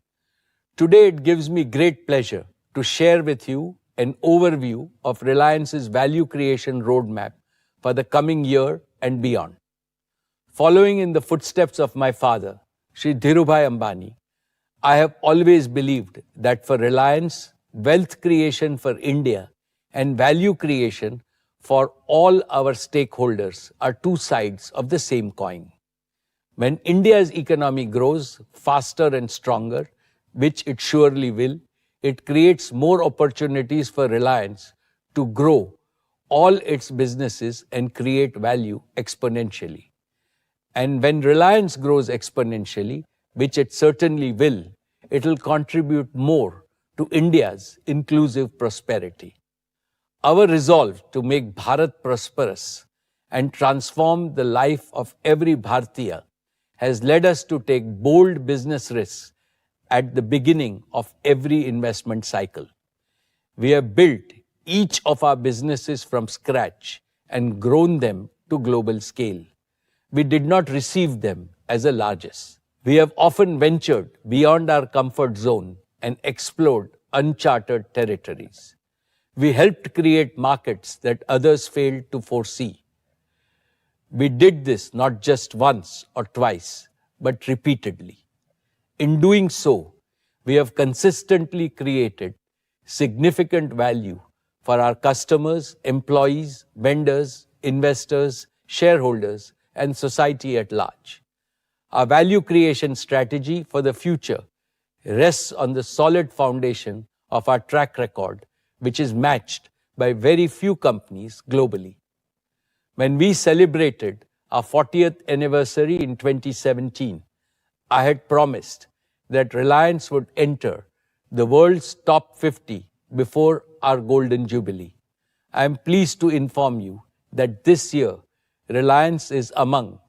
today it gives me great pleasure to share with you an overview of Reliance's value creation roadmap for the coming year and beyond. Following in the footsteps of my father, Shri Dhirubhai Ambani, I have always believed that for Reliance, wealth creation for India and value creation for all our stakeholders are two sides of the same coin. When India's economy grows faster and stronger, which it surely will, it creates more opportunities for Reliance to grow all its businesses and create value exponentially. And when Reliance grows exponentially, which it certainly will, it will contribute more to India's inclusive prosperity. Our resolve to make Bharat prosperous and transform the life of every Bharatiya has led us to take bold business risks at the beginning of every investment cycle. We have built each of our businesses from scratch and grown them to global scale. We did not receive them as a largesse. We have often ventured beyond our comfort zone and explored uncharted territories. We helped create markets that others failed to foresee. We did this not just once or twice, but repeatedly. In doing so, we have consistently created significant value for our customers, employees, vendors, investors, shareholders, and society at large. Our value creation strategy for the future rests on the solid foundation of our track record, which is matched by very few companies globally. When we celebrated our 40th anniversary in 2017, I had promised that Reliance would enter the world's top 50 before our Golden Jubilee. I am pleased to inform you that this year, Reliance is among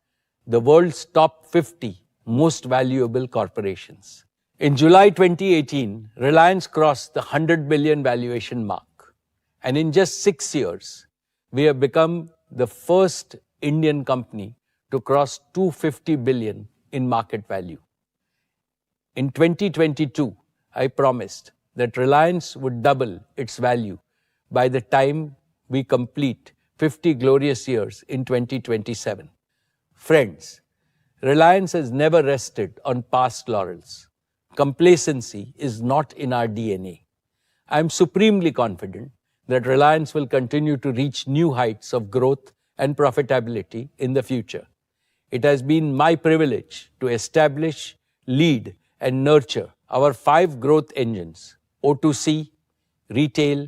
the world's top 50 most valuable corporations. In July 2018, Reliance crossed the 100 billion valuation mark. And in just 6 years, we have become the first Indian company to cross 250 billion in market value. In 2022, I promised that Reliance would double its value by the time we complete 50 glorious years in 2027. Friends, Reliance has never rested on past laurels. Complacency is not in our DNA. I am supremely confident that Reliance will continue to reach new heights of growth and profitability in the future. It has been my privilege to establish, lead, and nurture our 5 growth engines: O2C, retail,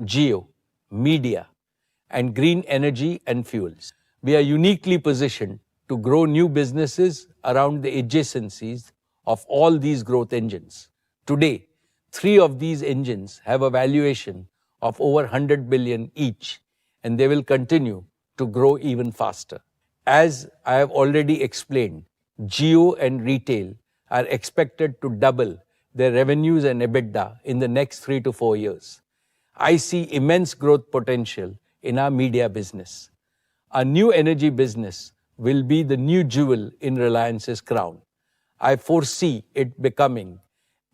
geo, media, and green energy and fuels. We are uniquely positioned to grow new businesses around the adjacencies of all these growth engines. Today, 3 of these engines have a valuation of over 100 billion each, and they will continue to grow even faster. As I have already explained, geo and retail are expected to double their revenues and EBITDA in the next 3 to 4 years. I see immense growth potential in our media business. Our new energy business will be the new jewel in Reliance's crown. I foresee it becoming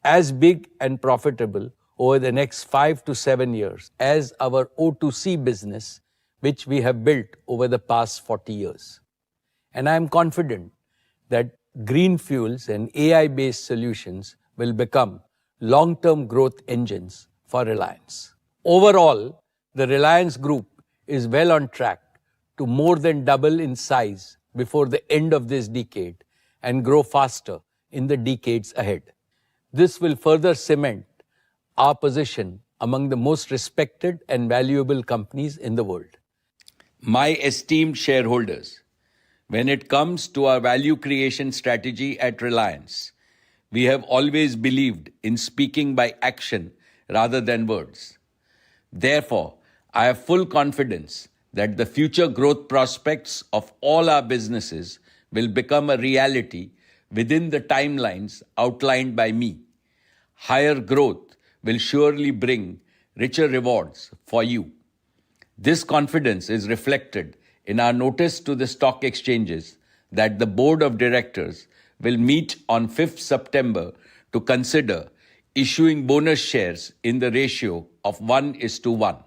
as big and profitable over the next 5 to 7 years as our O2C business, which we have built over the past 40 years. And I am confident that green fuels and AI-based solutions will become long-term growth engines for Reliance. Overall, the Reliance Group is well on track to more than double in size before the end of this decade and grow faster in the decades ahead. This will further cement our position among the most respected and valuable companies in the world. My esteemed shareholders, when it comes to our value creation strategy at Reliance, We have always believed in speaking by action rather than words. Therefore, I have full confidence that the future growth prospects of all our businesses will become a reality within the timelines outlined by me. Higher growth will surely bring richer rewards for you. This confidence is reflected in our notice to the stock exchanges that the Board of Directors will meet on 5th September to consider issuing bonus shares in the ratio of 1:1.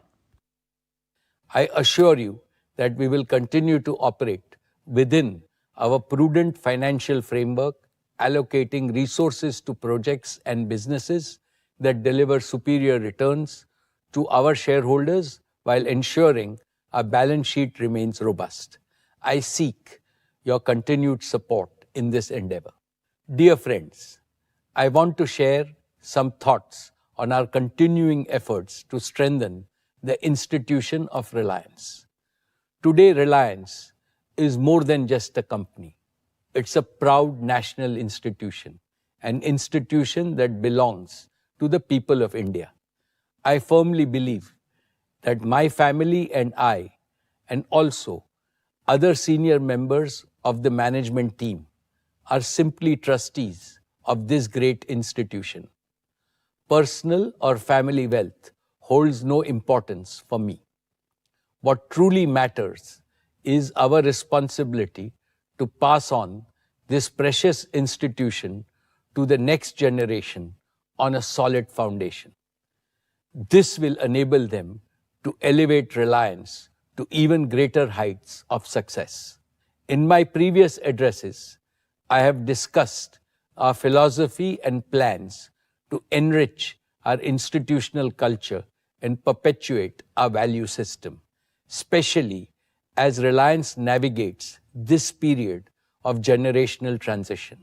I assure you that we will continue to operate within our prudent financial framework, allocating resources to projects and businesses that deliver superior returns to our shareholders while ensuring our balance sheet remains robust. I seek your continued support in this endeavor. Dear friends, I want to share some thoughts on our continuing efforts to strengthen the institution of Reliance. Today, Reliance is more than just a company. It's a proud national institution, an institution that belongs to the people of India. I firmly believe that my family and I, and also other senior members of the management team, are simply trustees of this great institution. Personal or family wealth holds no importance for me. What truly matters is our responsibility to pass on this precious institution to the next generation on a solid foundation. This will enable them to elevate Reliance to even greater heights of success. In my previous addresses, I have discussed our philosophy and plans to enrich our institutional culture and perpetuate our value system, especially as Reliance navigates this period of generational transition.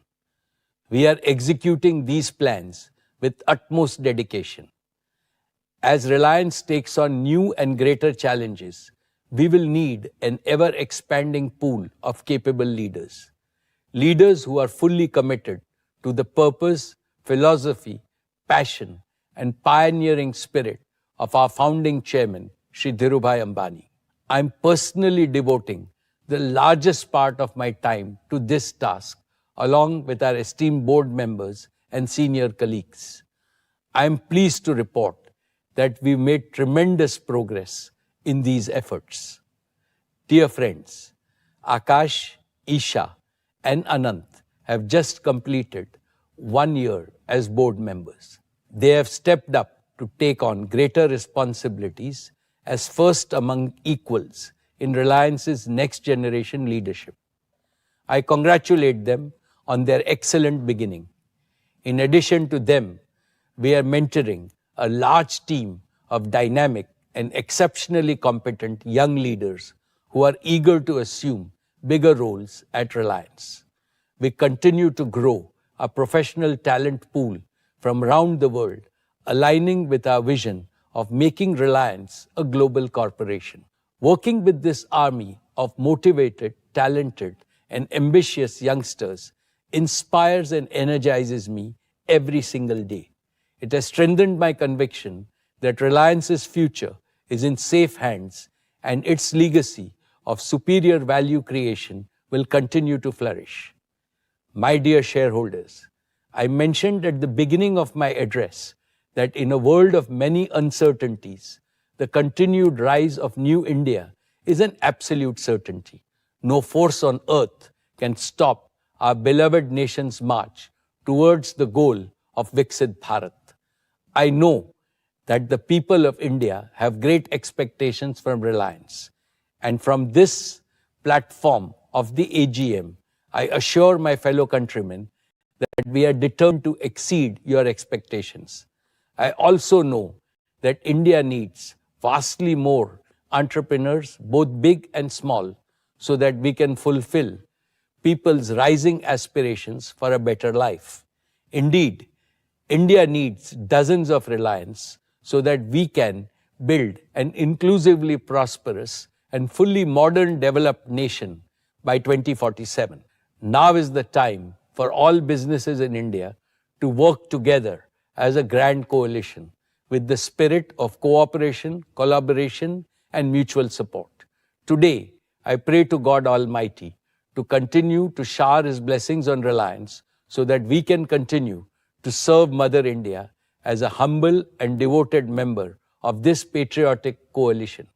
We are executing these plans with utmost dedication. As Reliance takes on new and greater challenges, we will need an ever-expanding pool of capable leaders. Leaders who are fully committed to the purpose, philosophy, passion, and pioneering spirit of our founding chairman, Shri Dhirubhai Ambani. I'm personally devoting the largest part of my time to this task, along with our esteemed board members and senior colleagues. I am pleased to report that we made tremendous progress in these efforts. Dear friends, Akash, Isha, and Anant have just completed 1 year as board members. They have stepped up to take on greater responsibilities as first among equals in Reliance's next generation leadership. I congratulate them on their excellent beginning. In addition to them, we are mentoring a large team of dynamic and exceptionally competent young leaders who are eager to assume bigger roles at Reliance. We continue to grow a professional talent pool from around the world, aligning with our vision of making Reliance a global corporation. Working with this army of motivated, talented, and ambitious youngsters inspires and energizes me every single day. It has strengthened my conviction that Reliance's future is in safe hands and its legacy of superior value creation will continue to flourish. My dear shareholders, I mentioned at the beginning of my address that in a world of many uncertainties, the continued rise of New India is an absolute certainty. No force on earth can stop our beloved nation's march towards the goal of Viksit Bharat. I know that the people of India have great expectations from Reliance. And from this platform of the AGM, I assure my fellow countrymen that we are determined to exceed your expectations. I also know that India needs vastly more entrepreneurs, both big and small, so that we can fulfill people's rising aspirations for a better life. Indeed, India needs dozens of Reliance so that we can build an inclusively prosperous and fully modern developed nation by 2047. Now is the time for all businesses in India to work together as a grand coalition with the spirit of cooperation, collaboration, and mutual support. Today, I pray to God Almighty to continue to shower His blessings on Reliance so that we can continue to serve Mother India as a humble and devoted member of this patriotic coalition.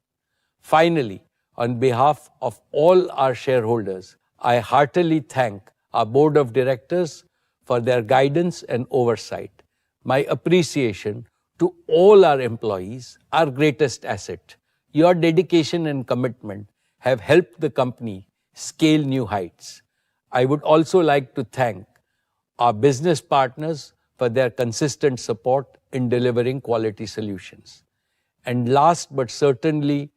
Finally, on behalf of all our shareholders, I heartily thank our board of directors for their guidance and oversight. My appreciation to all our employees, our greatest asset. Your dedication and commitment have helped the company scale new heights. I would also like to thank our business partners for their consistent support in delivering quality solutions. And last but certainly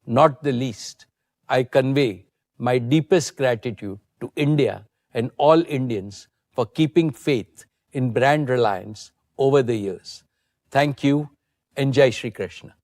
not the least, I convey my deepest gratitude to India and all Indians for keeping faith in brand Reliance over the years. Thank you and Jai Shri Krishna.